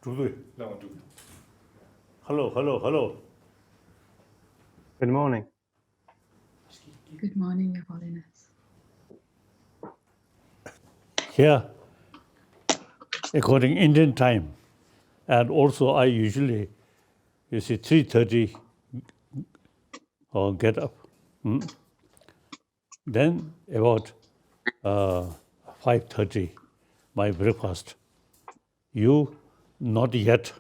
Hello. Good morning. Good morning, Your Holiness. Here, according Indian time, and also I usually, 3:30 or get up. Then about 5:30, my breakfast. You, not yet.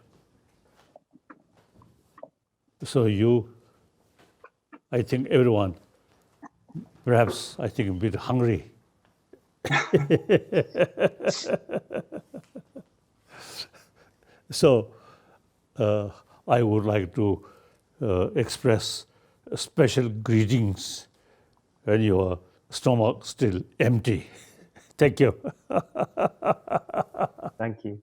So you, I think everyone, perhaps I think a bit hungry. So I would like to express special greetings when your stomach still empty. Thank you. Thank you.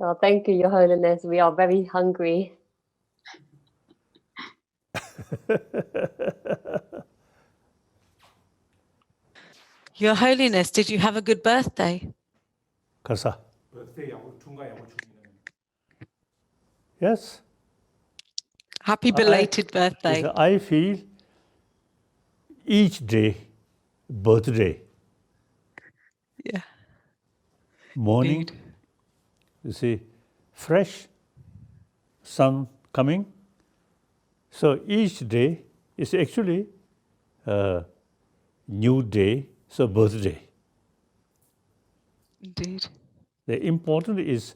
Oh, thank you, Your Holiness. We are very hungry. Your Holiness, did you have a good birthday? Kasa. Yes. Happy belated birthday. I feel each day, birthday, Yeah. morning, Indeed. you see, fresh sun coming. So each day is actually a new day, so birthday. Indeed. The important is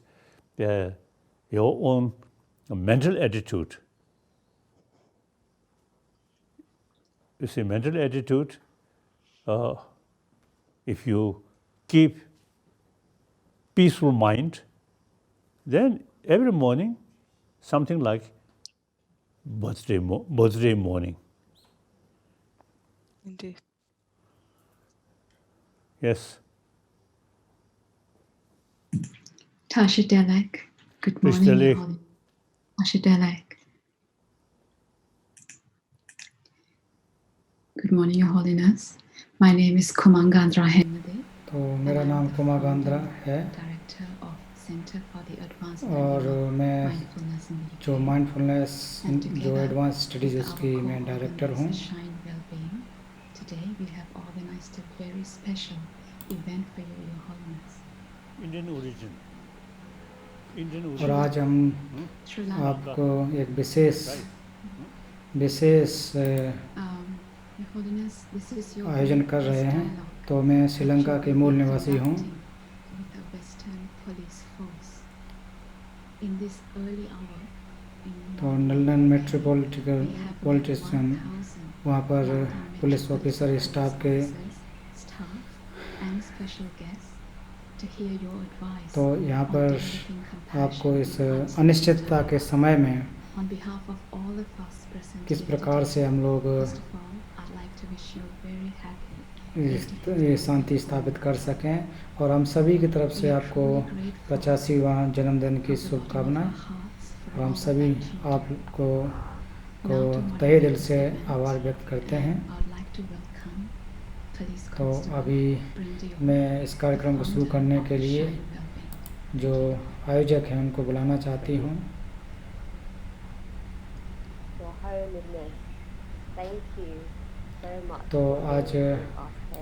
your own mental attitude. You see, mental attitude, if you keep peaceful mind, then every morning, something like birthday morning. Indeed. Yes. Tasha Delek. Good Tasha morning, Your Delek. Holiness. Tasha Delek. Good morning, Your Holiness. My name is Kumangandra Hemade. तो मेरा नाम कुमागांद्रा है Director of Center for the Advanced और मैं Mindfulness in the जो UK. Mindfulness And जो together advance studies with उसकी our मैं डायरेक्टर हूँ co-organizer Shine Wellbeing, today we have organized a very special event for you, Your Holiness. Indian origin. और आज हम Sri Lanka. आपको एक विशेष Your Holiness, this is your आयोजन कर रहे हैं। dialogue तो मैं श्रीलंका के मूल निवासी हूँ। with the Western police force. In this early hour, तो लंदन मेट्रोपॉलिटन पॉलिटिशियन वहाँ पर पुलिस ऑफिसर स्टाफ के तो यहाँ पर आपको इस अनिश्चितता के समय में किस प्रकार से हम लोग ये शांति स्थापित कर सकें और हम सभी की तरफ से आपको 85वां जन्मदिन की शुभकामनाएं और हम सभी आपको तहे दिल से आभार व्यक्त करते हैं। तो अभी मैं इस कार्यक्रम को शुरू करने के लिए जो आयोजक हैं उनको बुलाना चाहती हूँ। तो आज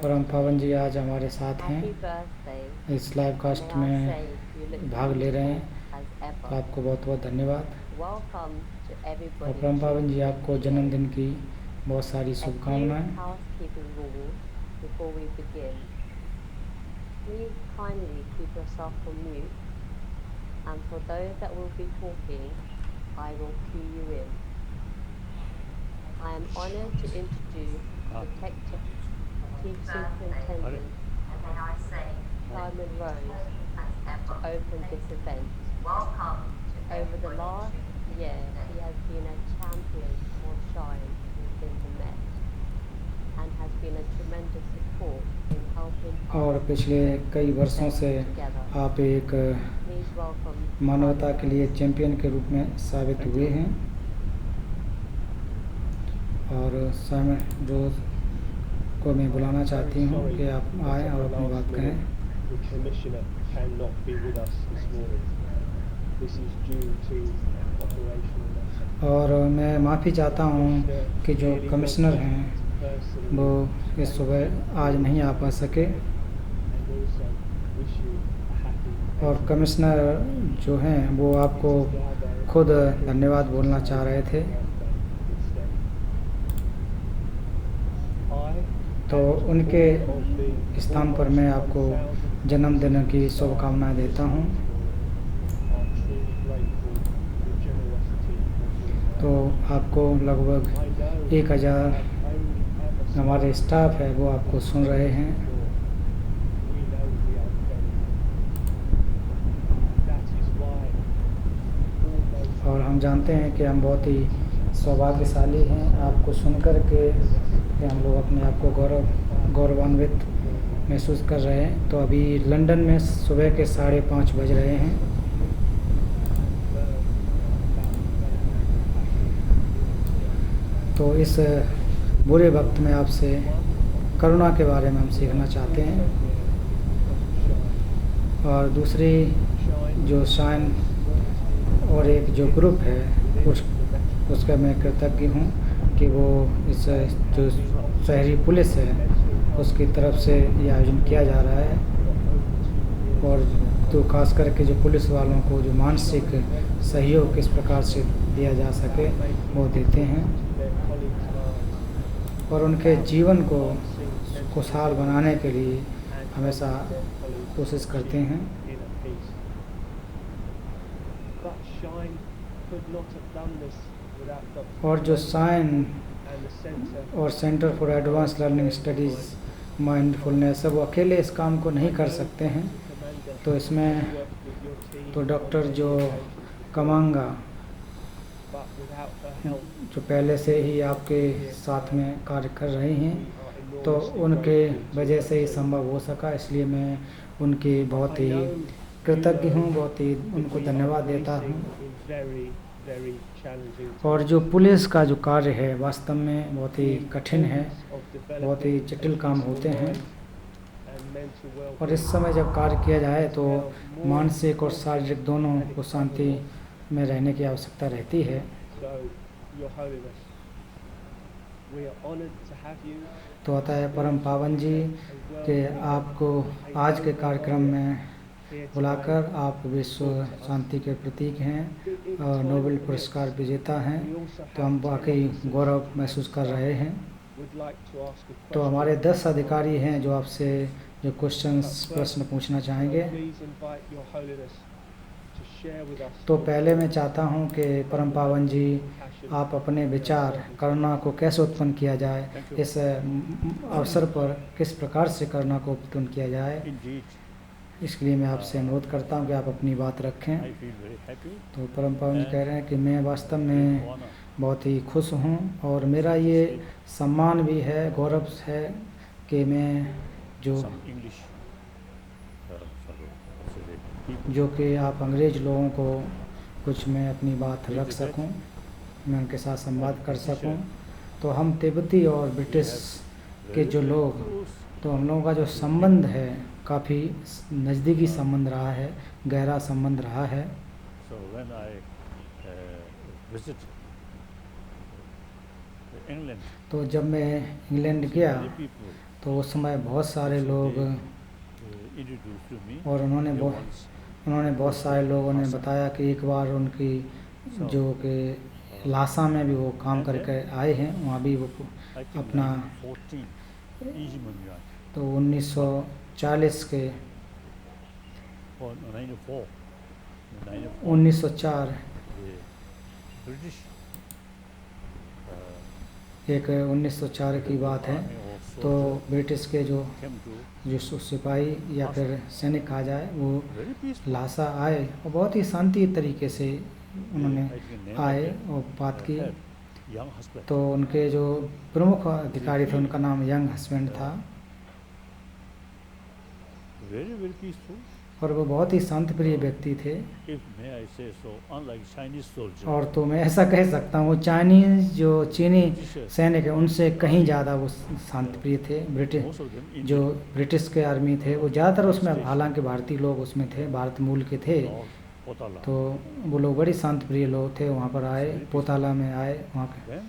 परम पावन जी आज हमारे साथ हैं, इस लाइव कास्ट में भाग ले रहे हैं, तो आपको बहुत बहुत धन्यवाद। और परम पावन जी आपको जन्मदिन की बहुत सारी शुभकामनाएं। I am honored to introduce the Chief Superintendent, Simon Rose, to open this event. Over the last year, he has been a champion for Shine within the Met and has been a tremendous support in helping और पिछले कई वर्षों से आप एक मानवता के लिए चैंपियन के रूप में साबित हुए हैं। और साइमन रोज को मैं बुलाना चाहती हूँ कि आप आए और अपनी बात कहें। cannot be with us this morning. This is due to operational और मैं माफ़ी चाहता हूँ कि जो कमिश्नर हैं person वो इस सुबह आज नहीं आ पा सके, and also wish you a happy और कमिश्नर जो हैं वो आपको खुद धन्यवाद बोलना चाह रहे थे। instead. I तो उनके स्थान पर मैं आपको जन्मदिन की शुभकामनाएं देता हूँ। are truly grateful for the generosity of your तो आपको लगभग 1000 हमारे स्टाफ है वो आपको सुन रहे हैं। we know we are very that is why almost और हम जानते हैं कि हम बहुत ही सौभाग्यशाली हैं आपको सुनकर के कि हम लोग अपने आप को गौरवान्वित महसूस कर रहे हैं। तो अभी लंदन में सुबह के 5:30 बज रहे हैं। तो इस बुरे वक्त में आपसे करुणा के बारे में हम सीखना चाहते हैं। और दूसरी जो शाइन और एक जो ग्रुप है उसका मैं कृतज्ञ हूँ कि वो इस जो शहरी पुलिस है उसकी तरफ से ये आयोजन किया जा रहा है। और तो खास करके जो पुलिस वालों को जो मानसिक सहयोग किस प्रकार से दिया जा सके वो देते हैं और उनके जीवन को खुशहाल बनाने के लिए हमेशा कोशिश करते हैं। inner peace. But Shine could not have done this without Dr. और जो साइन and the Centre और centre for advance learning studies mindfulness वो अकेले इस काम को नहीं कर सकते हैं। Commander तो इसमें worked with your team, तो डॉक्टर जो कमांगा but without her help, जो पहले से ही आपके साथ में कार्य कर रही हैं we are तो enormously उनके grateful. वजह से ही संभव हो सका। इसलिए मैं उनकी बहुत ही कृतज्ञ हूँ, बहुत ही उनको धन्यवाद देता हूँ। In very, very challenging और जो पुलिस का जो कार्य है वास्तव में बहुत ही कठिन है, of बहुत ही developing जटिल काम होते हैं। and mental well-being. और इस समय जब कार्य किया जाए तो मानसिक और शारीरिक दोनों को शांति में रहने की आवश्यकता रहती है। So, Your Holiness, we are honoured to have you तो आता है परम पावन जी कि आपको आज के कार्यक्रम में here बुलाकर आप विश्व शांति के प्रतीक हैं और नोबेल पुरस्कार विजेता हैं। तो हम वाकई गौरव महसूस कर रहे हैं। would like to ask a तो question. हमारे 10 अधिकारी हैं जो आपसे जो प्रश्न पूछना चाहेंगे। Please invite Your Holiness to share with us तो पहले मैं चाहता हूं कि परम पावन जी passion आप अपने विचार करुणा को कैसे उत्पन्न किया जाए, इस अवसर पर किस प्रकार से करुणा को उत्पन्न किया जाए, Indeed, इसके लिए मैं आपसे अनुरोध करता हूं कि आप अपनी बात रखें। I feel very happy, तो परम पावन जी कह रहे हैं कि मैं वास्तव में honor. बहुत ही खुश हूं और मेरा ये सम्मान भी है, गौरव है कि मैं जो Some English, sorry, people. जो कि आप अंग्रेज लोगों को कुछ मैं अपनी बात रख सकूं, मैं उनके साथ संवाद कर सकूं। तो हम तिब्बती और ब्रिटिश के जो लोग, तो हम लोगों का जो संबंध है काफ़ी नज़दीकी संबंध रहा है, गहरा संबंध रहा है। So when I visit England, तो जब मैं इंग्लैंड गया many people तो उस समय बहुत सारे लोग introduced to me. और उन्होंने बहुत सारे लोगों ने बताया कि एक बार उनकी जो कि लासा में भी वो काम करके आए हैं, वहाँ भी वो I think अपना 1914, easy money, तो 1940 के or 94, 1904 the British एक 1904 की बात है। तो ब्रिटिश के जो came to जो सिपाही या फिर सैनिक कहा जाए वो very peaceful. लासा आए और बहुत ही शांति तरीके से उन्होंने I think name आए of और बात की। the young husband. तो उनके जो प्रमुख अधिकारी थे उनका नाम यंग हस्बैंड था। Very, very peaceful. और वो बहुत ही शांत प्रिय व्यक्ति थे। If may I say so, unlike Chinese soldiers, और तो मैं ऐसा कह सकता हूँ चाइनीज जो चीनी सैनिक है उनसे कहीं ज़्यादा वो शांत प्रिय थे। ब्रिटिश most of them जो Indian, ब्रिटिश के आर्मी थे वो ज़्यादातर उसमें, हालांकि भारतीय लोग उसमें थे, भारत मूल के थे, North Potala. तो वो लोग बड़ी शांत प्रिय लोग थे। वहाँ पर आए, पोताला में आए, Then,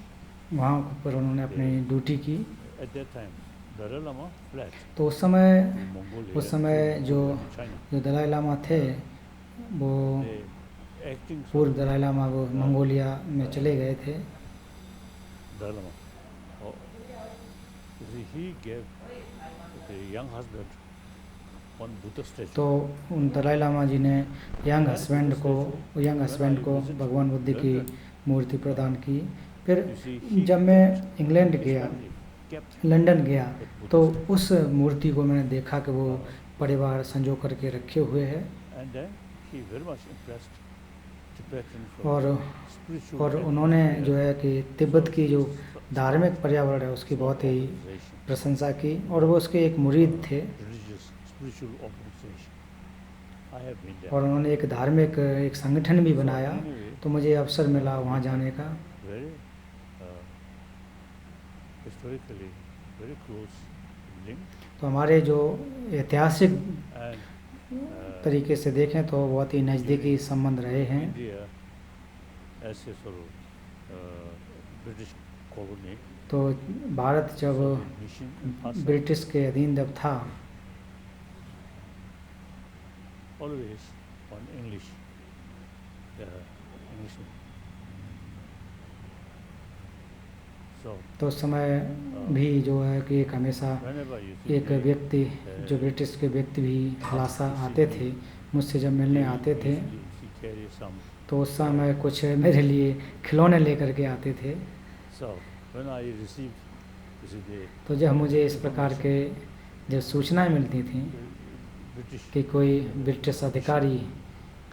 वहाँ पर उन्होंने अपनी ड्यूटी की। at that time, Dalai Lama fled तो उस समय to Mongolia, उस समय जो China. जो दलाई लामा थे वो They acting पूर्व दलाई लामा वो मंगोलिया में चले गए थे। Dalai Lama. Oh, you see, he gave the young husband one Buddha statue. तो उन दलाई लामा जी ने यंग हस्बैंड को भगवान बुद्ध की मूर्ति प्रदान की। फिर जब मैं इंग्लैंड गया, Kept लंदन गया, तो उस मूर्ति को मैंने देखा कि वो परिवार संजो करके रखे हुए है। and then he very much impressed Tibetan और spiritual और and उन्होंने जो है कि तिब्बत की जो धार्मिक पर्यावरण है उसकी बहुत ही organization, प्रशंसा की, और वो उसके एक मुरीद थे। religious spiritual organization. I have been there. और उन्होंने एक धार्मिक एक संगठन भी बनाया, Anyway, तो मुझे अवसर मिला वहाँ जाने का। very historically very close link तो हमारे जो ऐतिहासिक and तरीके से देखें तो बहुत ही नज़दीकी संबंध रहे हैं। India as a sort of British colony, तो भारत जब mission and past ब्रिटिश के अधीन जब था, always on English, Englishman. So तो उस समय भी जो है कि एक हमेशा whenever you see एक व्यक्ति जो ब्रिटिश के व्यक्ति भी लासा आते थे, मुझसे जब मिलने आते थे, he carry some. तो उस समय कुछ मेरे लिए खिलौने लेकर के आते थे। So when I received you see, the तो जब मुझे इस प्रकार के जब सूचनाएं मिलती थी British कि कोई ब्रिटिश अधिकारी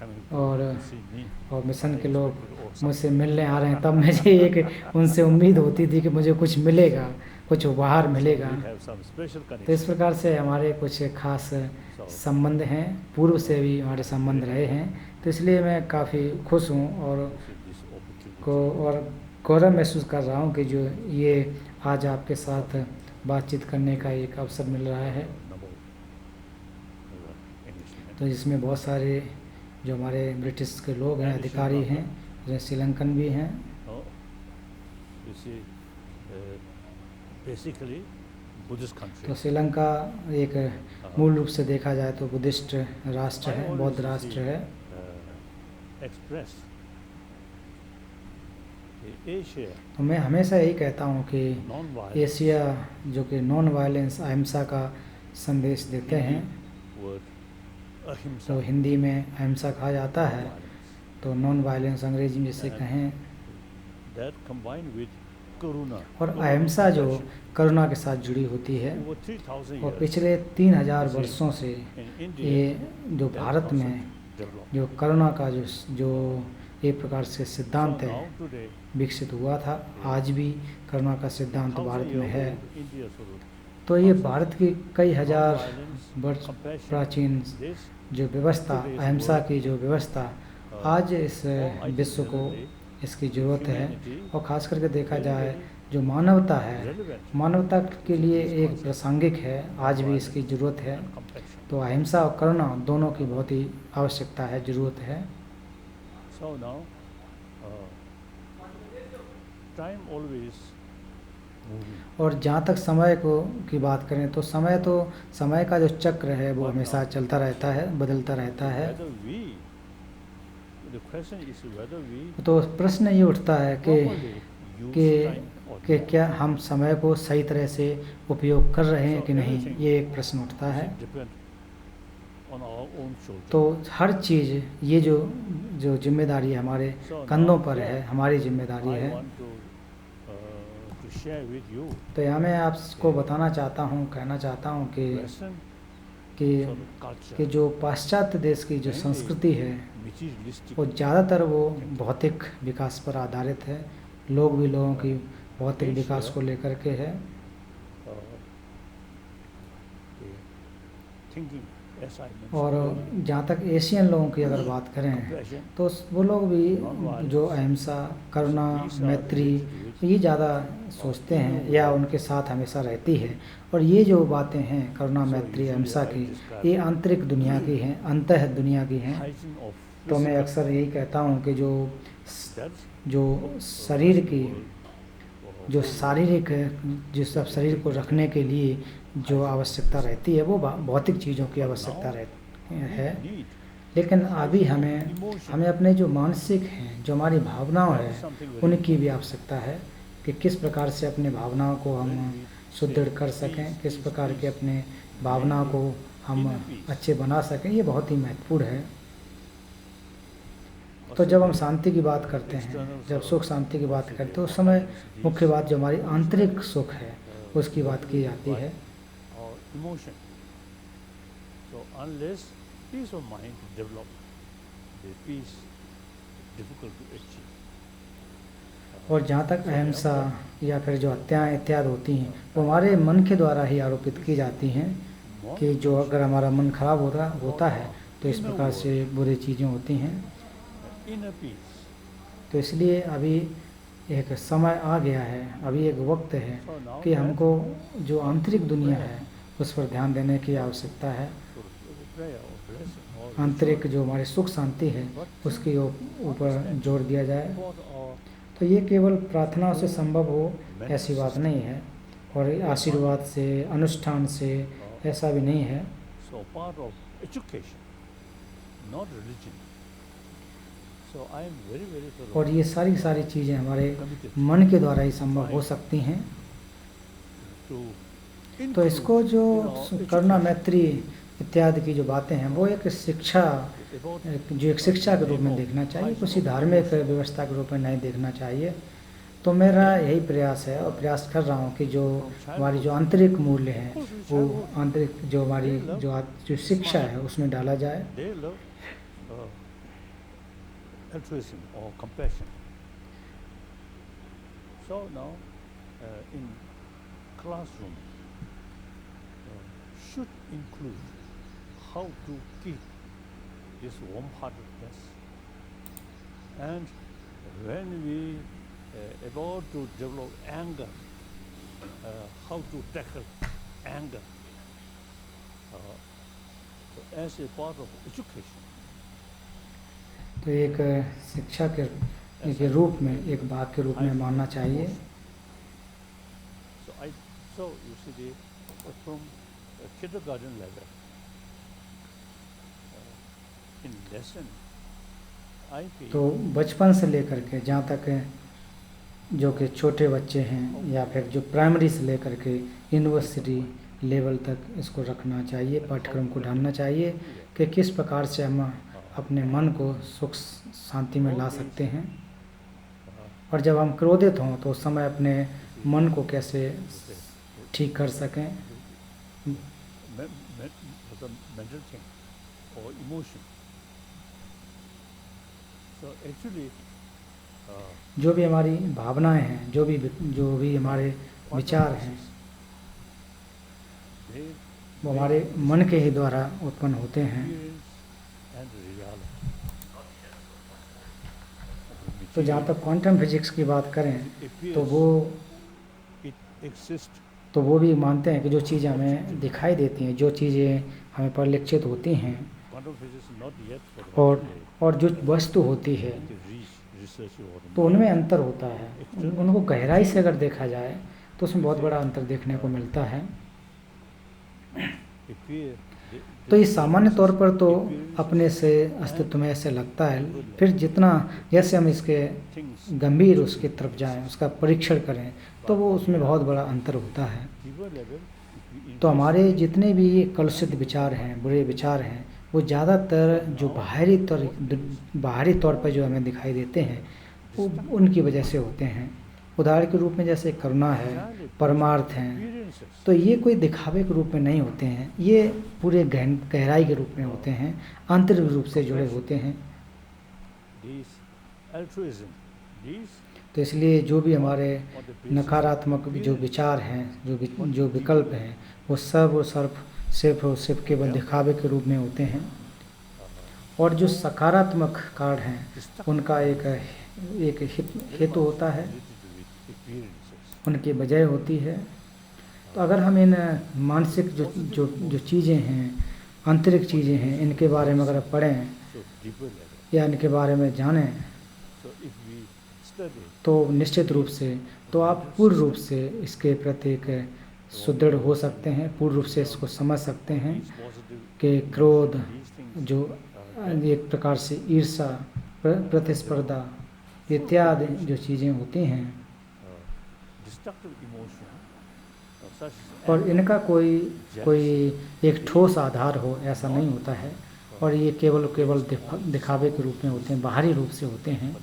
coming और to see me, और मिशन के लोग मुझसे मिलने आ रहे हैं, तब मुझे एक उनसे उम्मीद होती थी कि मुझे कुछ मिलेगा, कुछ उपहार मिलेगा। we have some special तो इस connection. प्रकार से हमारे कुछ खास संबंध हैं, पूर्व से भी हमारे संबंध रहे हैं। तो इसलिए मैं काफ़ी खुश हूँ और This opportunity. और गौरव महसूस कर रहा हूँ कि जो ये आज आपके साथ बातचीत करने का एक अवसर मिल रहा है, Number Englishman. तो इसमें बहुत सारे जो हमारे ब्रिटिश के लोग हैं, अधिकारी हैं, जो श्रीलंकन भी हैं। Oh, you see, basically Buddhist country. तो श्रीलंका एक मूल रूप से देखा जाए तो बुद्धिस्ट राष्ट्र है, बौद्ध राष्ट्र है। Express Asia तो मैं हमेशा यही कहता हूँ कि non-violence एशिया जो कि नॉन वायलेंस, अहिंसा का संदेश देते हैं, word ahimsa. तो हिंदी में अहिंसा कहा जाता है, तो नॉन वायलेंस अंग्रेजी में जिसे कहें, That combined with karuna. और अहिंसा जो करुणा के साथ जुड़ी होती है। Over 3,000 और years पिछले 3000 वर्षों से in India ये जो that भारत में concept developed. जो करुणा का जो एक प्रकार से सिद्धांत So है now today, विकसित हुआ था, आज भी करुणा का सिद्धांत 1,000 भारत में years है। old India sort of तो ये भारत की कई हजार non-violence, वर्ष compassion, प्राचीन this जो व्यवस्था, अहिंसा की जो व्यवस्था आज इस विश्व को इसकी ज़रूरत है। और ख़ास करके देखा जाए जो मानवता है, relevant मानवता के लिए एक प्रासंगिक है, आज भी इसकी ज़रूरत है। compassion. तो अहिंसा और करुणा दोनों की बहुत ही आवश्यकता है, ज़रूरत है। So now, time always moving. और जहाँ तक समय की बात करें तो समय का जो चक्र है वो हमेशा चलता रहता है, बदलता रहता है। Whether we, the question is whether we तो प्रश्न ये उठता है properly use time or कि not. क्या हम समय को सही तरह से उपयोग कर रहे हैं कि नहीं, ये एक प्रश्न उठता है। It depends on our own shoulders. तो हर चीज़ ये जो जिम्मेदारी हमारे कंधों पर है, हमारी जिम्मेदारी I है। want to share with you तो यहाँ मैं आपको बताना चाहता हूँ, कहना चाहता हूँ Western कि sort of culture, कि जो पाश्चात्य देश की जो संस्कृति है materialistic, वो ज़्यादातर वो भौतिक विकास पर आधारित है। लोग भी लोगों की भौतिक विकास को लेकर के है। thinking as I mentioned, और जहाँ तक एशियन लोगों की अगर बात करें compassion, तो वो लोग भी जो अहिंसा, करुणा, मैत्री ये ज़्यादा सोचते हैं या उनके साथ हमेशा रहती है। और ये जो बातें हैं करुणा, मैत्री, अहिंसा की, ये आंतरिक दुनिया की हैं, अंतः दुनिया की हैं। hygiene of तो मैं physical, अक्सर यही कहता हूँ कि that's जो शरीर की जो शारीरिक जिस सब शरीर को रखने के लिए जो आवश्यकता रहती है वो भौतिक चीज़ों की आवश्यकता है। need. लेकिन अभी हमें अपने जो मानसिक हैं, जो हमारी भावनाएं हैं, उनकी भी आवश्यकता है कि किस प्रकार से अपने भावनाओं को हम सुदृढ़ कर सकें, किस प्रकार के अपने भावनाओं को हम अच्छे बना सकें। ये बहुत ही महत्वपूर्ण है। तो जब हम शांति की बात करते हैं, जब सुख शांति की बात करते हैं, तो उस समय मुख्य बात जो हमारी आंतरिक सुख है उसकी बात की जाती है। Or emotion. So unless peace of mind develop, the peace difficult to achieve. और जहाँ तक अहिंसा या फिर जो हत्याएं इत्यादि होती हैं वो हमारे मन के द्वारा ही आरोपित की जाती हैं कि जो अगर हमारा मन खराब होता है तो इस प्रकार से बुरी चीज़ें होती हैं। Inner peace. तो इसलिए अभी एक समय आ गया है, अभी एक वक्त है कि हमको जो आंतरिक दुनिया है उस पर ध्यान देने की आवश्यकता है। So prayer or blessing or आंतरिक जो हमारी सुख शांति है उसके ऊपर जोर दिया जाए। support or तो ये केवल प्रार्थनाओं से संभव हो ऐसी बात नहीं है, और आशीर्वाद से, अनुष्ठान से ऐसा भी नहीं है। so part of education, not religion. So I am very very और ये सारी committed चीज़ें हमारे मन के द्वारा ही संभव हो सकती हैं। to तो इसको जो करुणा, मैत्री इत्यादि की जो बातें हैं वो एक शिक्षा, जो एक शिक्षा के रूप में देखना चाहिए, किसी धार्मिक व्यवस्था के रूप में नहीं देखना चाहिए। तो मेरा यही प्रयास है और प्रयास कर रहा हूँ कि जो हमारी जो आंतरिक मूल्य हैं वो आंतरिक जो हमारी जो शिक्षा है उसमें डाला जाए। they love altruism or compassion. So now in classroom should include how to keep this warm-heartedness, and when we about to develop anger, how to tackle anger as a part of education. तो एक शिक्षा के रूप में, एक भाग के रूप में मानना चाहिए। So you see from kindergarten level in lesson I feel तो बचपन से लेकर के जहाँ तक जो कि छोटे बच्चे हैं या फिर जो प्राइमरी से लेकर के यूनिवर्सिटी लेवल तक इसको रखना चाहिए, पाठ्यक्रम को ढालना चाहिए कि किस प्रकार से हम अपने मन को सुख शांति में ला सकते हैं। और जब हम क्रोधित हों तो उस समय अपने मन को कैसे ठीक कर सकें। mental thing or emotion. So actually जो भी हमारी भावनाएं हैं, जो भी हमारे विचार हैं वो हमारे मन के ही द्वारा उत्पन्न होते हैं। and reality. तो जहाँ तक क्वांटम फिजिक्स की बात करें तो It exists. तो वो भी मानते हैं कि जो चीज़ें हमें दिखाई देती हैं, जो चीज़ें हमें परिलक्षित होती हैं Quantum physics is not yet for the और जो वस्तु होती है research or तो उनमें अंतर होता है। उनको गहराई से अगर देखा जाए तो उसमें बहुत बड़ा अंतर देखने को मिलता है। तो ये सामान्य तौर पर तो अपने से अस्तित्व में ऐसे लगता है, फिर जितना जैसे हम इसके गंभीर उसकी तरफ जाएं, उसका परीक्षण करें तो वो उसमें बहुत बड़ा अंतर होता है। तो हमारे जितने भी कलुषित विचार हैं, बुरे विचार हैं, वो ज़्यादातर जो बाहरी तौर पर जो हमें दिखाई देते हैं वो उनकी वजह से होते हैं। उदाहरण के रूप में जैसे करुणा है, परमार्थ हैं, तो ये कोई दिखावे के रूप में नहीं होते हैं, ये पूरे गहराई के रूप में होते हैं, आंतरिक रूप से जुड़े होते हैं। तो इसलिए जो भी हमारे नकारात्मक जो विचार हैं, जो विकल्प हैं, वो सब सिर्फ और सिर्फ केवल दिखावे के रूप में होते हैं। और जो सकारात्मक कार्ड हैं उनका एक हेतु होता है, उनकी वजह होती है। तो अगर हम इन मानसिक जो चीज़ें हैं, आंतरिक चीज़ें हैं, इनके बारे में अगर पढ़ें या इनके बारे में जानें तो निश्चित रूप से तो आप पूर्ण रूप से इसके प्रति एक सुदृढ़ हो सकते हैं, पूर्ण रूप से इसको समझ सकते हैं कि क्रोध जो एक प्रकार से ईर्ष्या, प्रतिस्पर्धा इत्यादि जो चीज़ें होती हैं, और इनका कोई एक ठोस आधार हो ऐसा नहीं होता है, और ये केवल दिखावे के रूप में होते हैं, बाहरी रूप से होते हैं।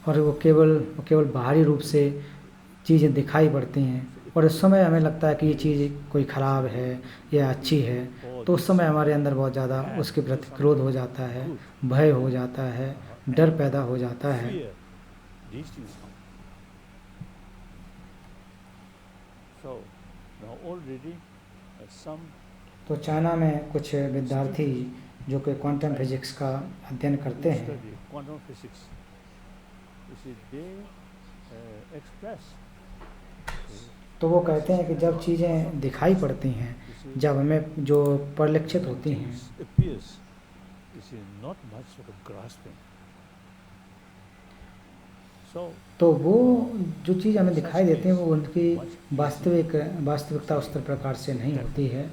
और वो केवल बाहरी रूप से चीज़ें दिखाई पड़ती हैं, और उस समय हमें लगता है कि ये चीज़ कोई ख़राब है या अच्छी है, तो उस समय हमारे अंदर बहुत ज़्यादा उसके प्रति क्रोध हो जाता है, भय हो जाता है, डर पैदा हो जाता है। तो चाइना में कुछ विद्यार्थी जो कि क्वांटम फिजिक्स का अध्ययन करते हैं, तो वो कहते हैं कि जब चीज़ें दिखाई पड़ती हैं, जब हमें जो परिलक्षित होती हैं, तो वो जो चीज़ हमें दिखाई देती है वो उनकी वास्तविकता उस प्रकार से नहीं होती है।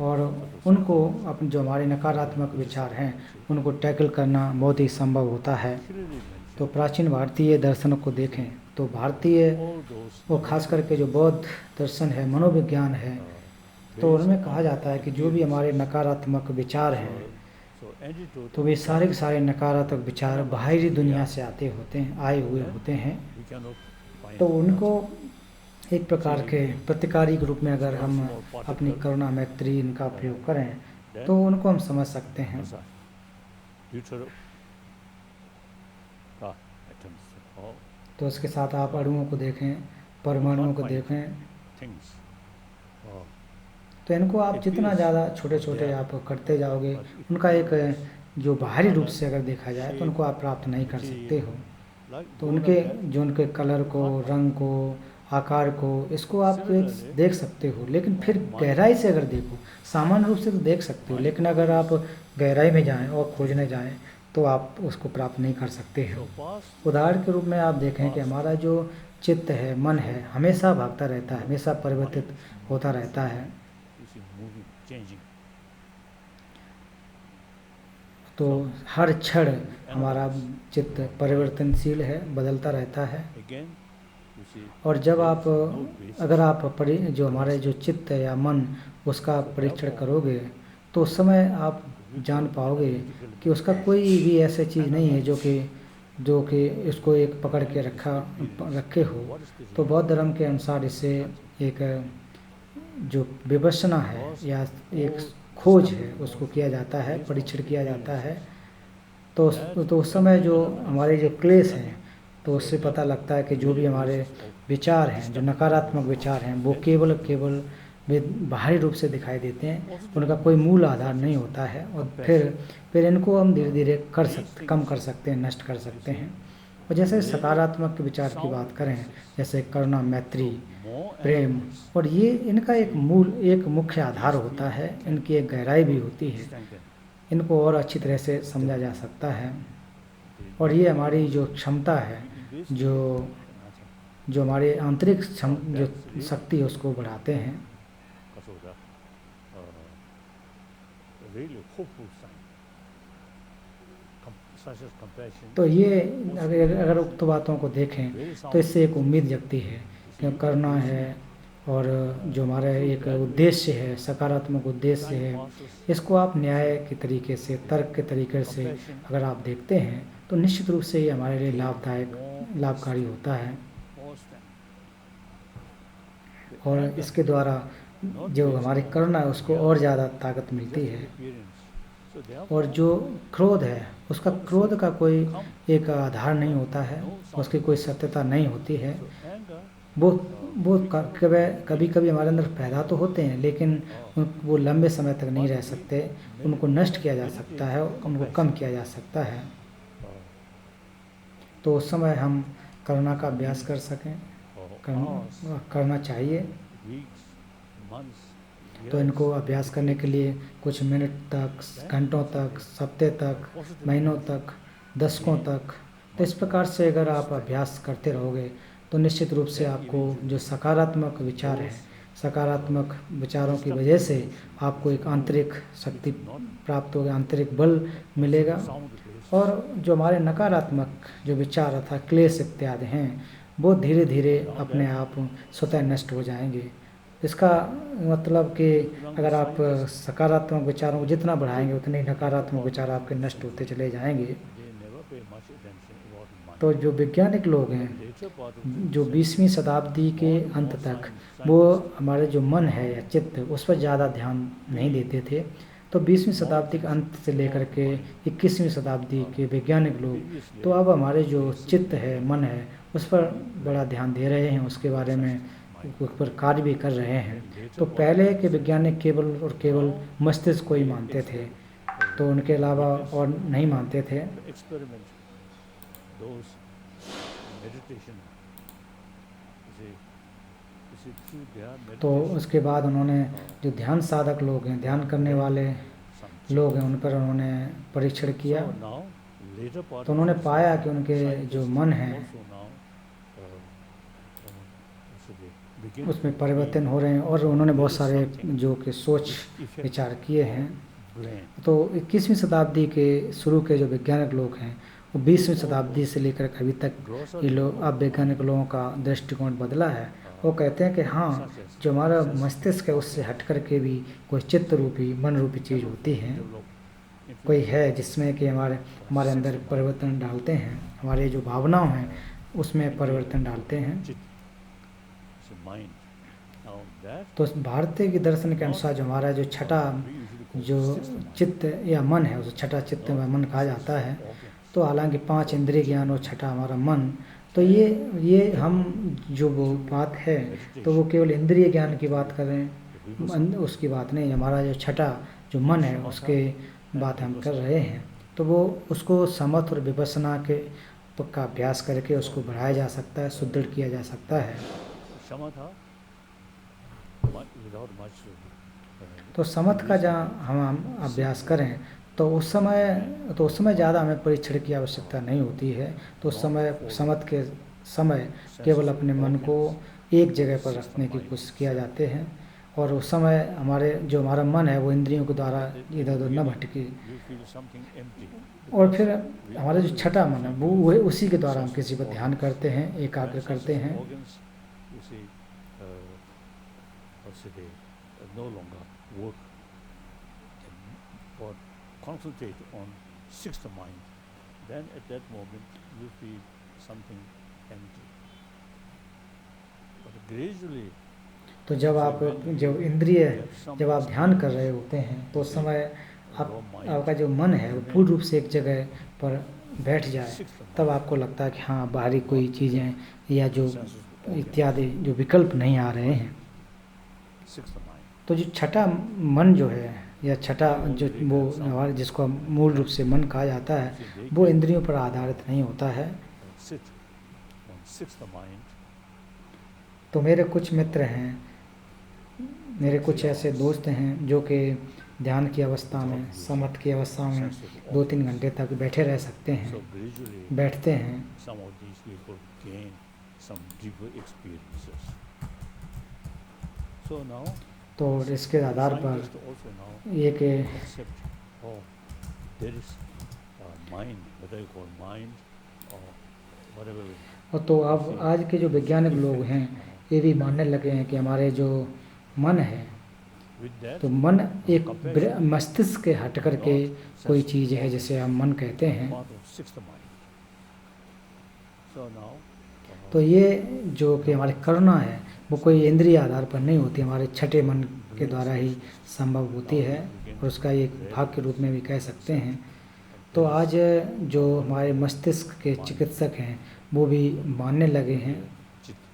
और उनको अपने जो हमारे नकारात्मक विचार हैं उनको टैकल करना बहुत ही संभव होता है। तो प्राचीन भारतीय दर्शनों को देखें तो भारतीय और ख़ास करके जो बौद्ध दर्शन है, मनोविज्ञान है, तो उनमें कहा जाता है कि जो भी हमारे नकारात्मक विचार हैं तो वे सारे के सारे नकारात्मक विचार बाहरी दुनिया से आए हुए होते हैं। तो उनको एक प्रकार के प्रतिकारी के रूप में अगर हम अपनी करुणा मैत्री इनका प्रयोग करें तो उनको हम समझ सकते हैं। तो उसके साथ आप अणुओं को देखें, परमाणुओं को देखें, तो इनको आप जितना ज़्यादा छोटे छोटे आप करते जाओगे, उनका एक जो बाहरी रूप से अगर देखा जाए तो उनको आप प्राप्त नहीं कर सकते हो। तो उनके कलर को, रंग को, आकार को, इसको आप देख सकते हो, लेकिन फिर गहराई से अगर देखो, सामान्य रूप से तो देख सकते हो, लेकिन अगर आप गहराई में जाएं और खोजने जाएं तो आप उसको प्राप्त नहीं कर सकते हो। उदाहरण के रूप में आप देखें कि हमारा जो चित्त है, मन है, हमेशा भागता रहता है, हमेशा परिवर्तित होता रहता है। तो हर क्षण हमारा चित्त परिवर्तनशील है, बदलता रहता है। और जब अगर आप जो हमारे जो चित्त या मन उसका परीक्षण करोगे तो उस समय आप जान पाओगे कि उसका कोई भी ऐसी चीज़ नहीं है जो कि इसको एक पकड़ के रखे हो। तो बौद्ध धर्म के अनुसार इसे एक जो विपश्यना है या एक खोज है उसको किया जाता है, परीक्षण किया जाता है। तो उस समय जो हमारे जो क्लेश हैं तो उससे पता लगता है कि जो भी हमारे विचार हैं, जो नकारात्मक विचार हैं, वो केवल वे बाहरी रूप से दिखाई देते हैं, उनका कोई मूल आधार नहीं होता है। और फिर इनको हम धीरे धीरे कम कर सकते हैं, नष्ट कर सकते हैं। और जैसे सकारात्मक विचार की बात करें, जैसे करुणा, मैत्री, प्रेम, और ये इनका एक मुख्य आधार होता है, इनकी एक गहराई भी होती है, इनको और अच्छी तरह से समझा जा सकता है। और ये हमारी जो क्षमता है, जो हमारे आंतरिक जो शक्ति है उसको बढ़ाते हैं। तो ये अगर उक्त बातों को देखें तो इससे एक उम्मीद जगती है कि करना है, और जो हमारा एक उद्देश्य है, सकारात्मक उद्देश्य है, इसको आप न्याय के तरीके से, तर्क के तरीके से अगर आप देखते हैं तो निश्चित रूप से ये हमारे लिए लाभकारी होता है। और इसके द्वारा जो हमारी करुणा है उसको और ज़्यादा ताकत मिलती है। So they have और जो क्रोध है उसका क्रोध का कोई एक आधार नहीं होता है, उसकी कोई सत्यता नहीं होती है। so anger. वो कभी कभी हमारे अंदर पैदा तो होते हैं, लेकिन वो लंबे समय तक नहीं रह सकते। उनको नष्ट किया जा सकता है, उनको कम किया जा सकता है। तो उस समय हम करुणा का अभ्यास कर सकें, करना चाहिए। Weeks, months, तो इनको अभ्यास करने के लिए कुछ मिनट तक, घंटों तक, हफ्ते तक, महीनों तक, दशकों तक, तो इस प्रकार से अगर आप अभ्यास करते रहोगे तो निश्चित रूप से आपको जो सकारात्मक विचार है, सकारात्मक विचारों की वजह से आपको एक आंतरिक शक्ति प्राप्त होगी, आंतरिक बल मिलेगा। और जो हमारे नकारात्मक जो विचार अर्थात क्लेश इत्यादि हैं वो धीरे धीरे अपने आप स्वतः नष्ट हो जाएंगे। इसका मतलब कि अगर आप सकारात्मक विचारों को जितना बढ़ाएंगे उतने ही नकारात्मक विचार आपके नष्ट होते चले जाएंगे। they never pay much attention about mind. तो जो वैज्ञानिक लोग हैं, Later part of जो 20वीं शताब्दी के अंत तक वो हमारे जो मन है या चित्त उस पर ज़्यादा ध्यान नहीं देते थे। तो 20वीं शताब्दी के अंत से लेकर के 21वीं शताब्दी के वैज्ञानिक लोग तो अब हमारे जो चित्त है, मन है, उस पर बड़ा ध्यान दे रहे हैं, उसके बारे में उस पर कार्य भी कर रहे हैं। तो पहले के वैज्ञानिक केवल और केवल मस्तिष्क को ही मानते थे, तो उनके अलावा और नहीं मानते थे। experiment, those meditation, you see through their तो meditation, उसके बाद उन्होंने जो ध्यान साधक लोग हैं, ध्यान करने वाले some लोग हैं, उन पर उन्होंने परीक्षण किया। So now, later part तो उन्होंने of पाया कि उनके जो मन है also now, so they begin उसमें परिवर्तन हो रहे हैं, और उन्होंने बहुत सारे जो कि सोच विचार किए हैं। brain. तो 21वीं शताब्दी के शुरू के जो वैज्ञानिक लोग हैं वो 20वीं शताब्दी से लेकर अभी तक ये लोग, अब वैज्ञानिक लोगों का दृष्टिकोण बदला है। वो कहते हैं कि हाँ, जो हमारा मस्तिष्क है उससे हट कर के भी कोई चित्त रूपी, मन रूपी चीज़ होती है, कोई है जिसमें कि हमारे अंदर परिवर्तन डालते हैं, हमारे जो भावनाओं हैं उसमें परिवर्तन डालते हैं। It's a mind. Now that तो भारतीय के दर्शन के अनुसार जो हमारा जो छठा we usually call जो चित्त या मन है उसे छठा चित्त व मन कहा जाता है। तो हालांकि 5 इंद्रिय ज्ञान और छठा हमारा मन, तो ये हम जो वो बात है तो वो केवल इंद्रिय ज्ञान की बात कर रहे हैं, उसकी बात नहीं। हमारा जो छठा जो मन है उसके बात हम कर रहे हैं। तो वो उसको समथ और विपස්සना के का अभ्यास करके उसको बढ़ाया जा सकता है, सुदृढ़ किया जा सकता है। shamatha without much तो समथ का जहाँ हम अभ्यास करें तो उस समय ज़्यादा हमें परीक्षण की आवश्यकता नहीं होती है। तो उस समय समथ के समय केवल अपने मन को एक जगह पर रखने की कोशिश किया जाते हैं, और उस समय हमारा मन है वो इंद्रियों के द्वारा इधर उधर न भटके। you feel something empty. और फिर हमारा जो छठा मन है वो उसी के द्वारा हम किसी पर ध्यान करते हैं, एकाग्र करते हैं। Organs, you see, what's the day, no longer work or concentrate on sixth mind. Then at that moment you feel something empty. But gradually, तो जब आप ध्यान कर रहे होते हैं तो उस समय आपका जो मन है वो पूर्ण रूप से एक जगह पर बैठ जाए, तब आपको लगता है कि हाँ, बाहरी कोई चीज़ें या जो इत्यादि जो विकल्प नहीं आ रहे हैं। sixth mind. तो जो छठा मन जो है या छठा जो वो हमारे जिसको मूल रूप से मन कहा जाता है वो इंद्रियों पर आधारित नहीं होता है। Sit on sixth mind. तो मेरे कुछ मित्र हैं, मेरे कुछ ऐसे दोस्त हैं जो कि ध्यान की अवस्था में, समथ की अवस्था में 2-3 घंटे तक बैठे रह सकते हैं, So gradually, बैठते हैं। some of these people gain some deeper experiences. So now, तो इसके आधार पर scientists also now ये कि accept, oh, there is a mind, whether you call mind or whatever. और तो अब आज के जो वैज्ञानिक लोग हैं ये भी मानने लगे हैं कि हमारे जो मन है With that, तो मन एक मस्तिष्क के हट कर के कोई चीज़ है जिसे हम मन कहते हैं। part of sixth mind. So now, तो ये जो कि हमारी करुणा है वो कोई इंद्रिय आधार पर नहीं होती, हमारे छठे मन के द्वारा ही संभव होती है और उसका एक भाग के रूप में भी कह सकते हैं। तो आज जो हमारे मस्तिष्क के चिकित्सक हैं वो भी मानने लगे हैं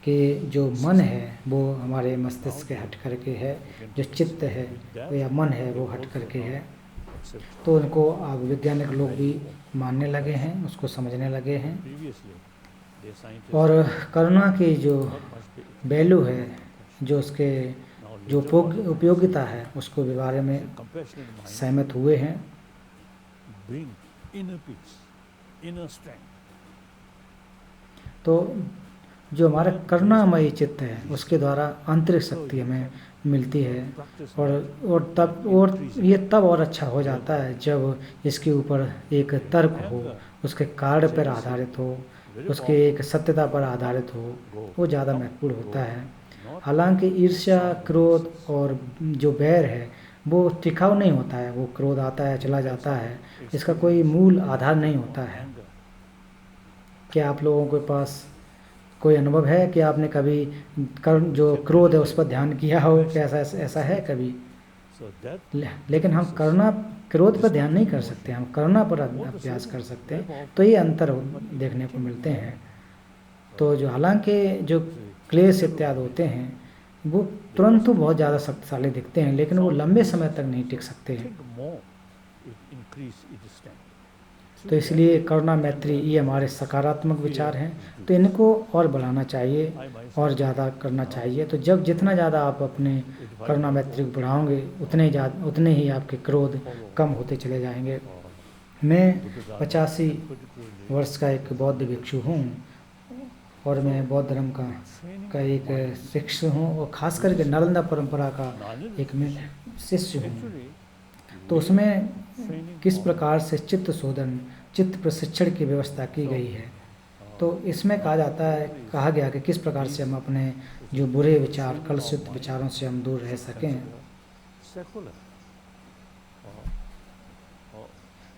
कि जो मन है वो हमारे मस्तिष्क के हट करके है, जो चित्त है या मन है वो हट करके है। तो उनको अब वैज्ञानिक लोग भी मानने लगे हैं, उसको समझने लगे हैं। और करुणा की जो वैल्यू है, जो उसके जो उपयोगिता है, उसको के बारे में सहमत हुए हैं। तो जो हमारा करुणामयी चित्त है उसके द्वारा आंतरिक शक्ति हमें मिलती है और ये तब और अच्छा हो जाता है जब इसके ऊपर एक तर्क हो, उसके कारण पर आधारित हो, उसके एक सत्यता पर आधारित हो, वो ज़्यादा महत्वपूर्ण होता है। हालांकि ईर्ष्या, क्रोध और जो बैर है वो टिकाऊ नहीं होता है, वो क्रोध आता है चला जाता है, इसका कोई मूल आधार नहीं होता है। क्या आप लोगों के पास कोई अनुभव है कि आपने कभी जो क्रोध है उस पर ध्यान किया हो? क्या ऐसा है कभी? लेकिन हम क्रोध पर ध्यान नहीं कर सकते, हम करुणा पर अभ्यास कर सकते हैं। तो ये अंतर देखने को मिलते हैं। तो जो हालांकि जो क्लेश इत्यादि होते हैं वो तुरंत तो बहुत ज़्यादा शक्तिशाली दिखते हैं, लेकिन वो लंबे समय तक नहीं टिक सकते हैं। तो इसलिए करुणा, मैत्री ये हमारे सकारात्मक विचार हैं, तो इनको और बढ़ाना चाहिए और ज़्यादा करना चाहिए। तो जब जितना ज़्यादा आप अपने करुणा, मैत्री को बढ़ाओगे उतने ही आपके क्रोध कम होते चले जाएंगे। मैं 85 वर्ष का एक बौद्ध भिक्षु हूँ और मैं बौद्ध धर्म का एक शिष्य हूँ और ख़ास करके नालंदा परंपरा का एक मैं शिष्य हूँ। तो उसमें किस प्रकार से चित्त शोधन, चित्त प्रशिक्षण की व्यवस्था की गई है। तो इसमें कहा गया कि किस प्रकार से हम अपने जो बुरे विचार, कलुषित विचारों से हम दूर रह सकें।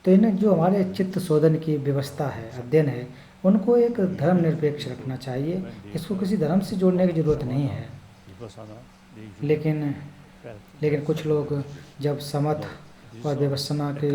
तो इन जो हमारे चित्त शोधन की व्यवस्था है, अध्ययन है, उनको एक धर्म निरपेक्ष रखना चाहिए। इसको किसी धर्म से जोड़ने की ज़रूरत नहीं है। लेकिन कुछ लोग जब समथ और विपश्यना की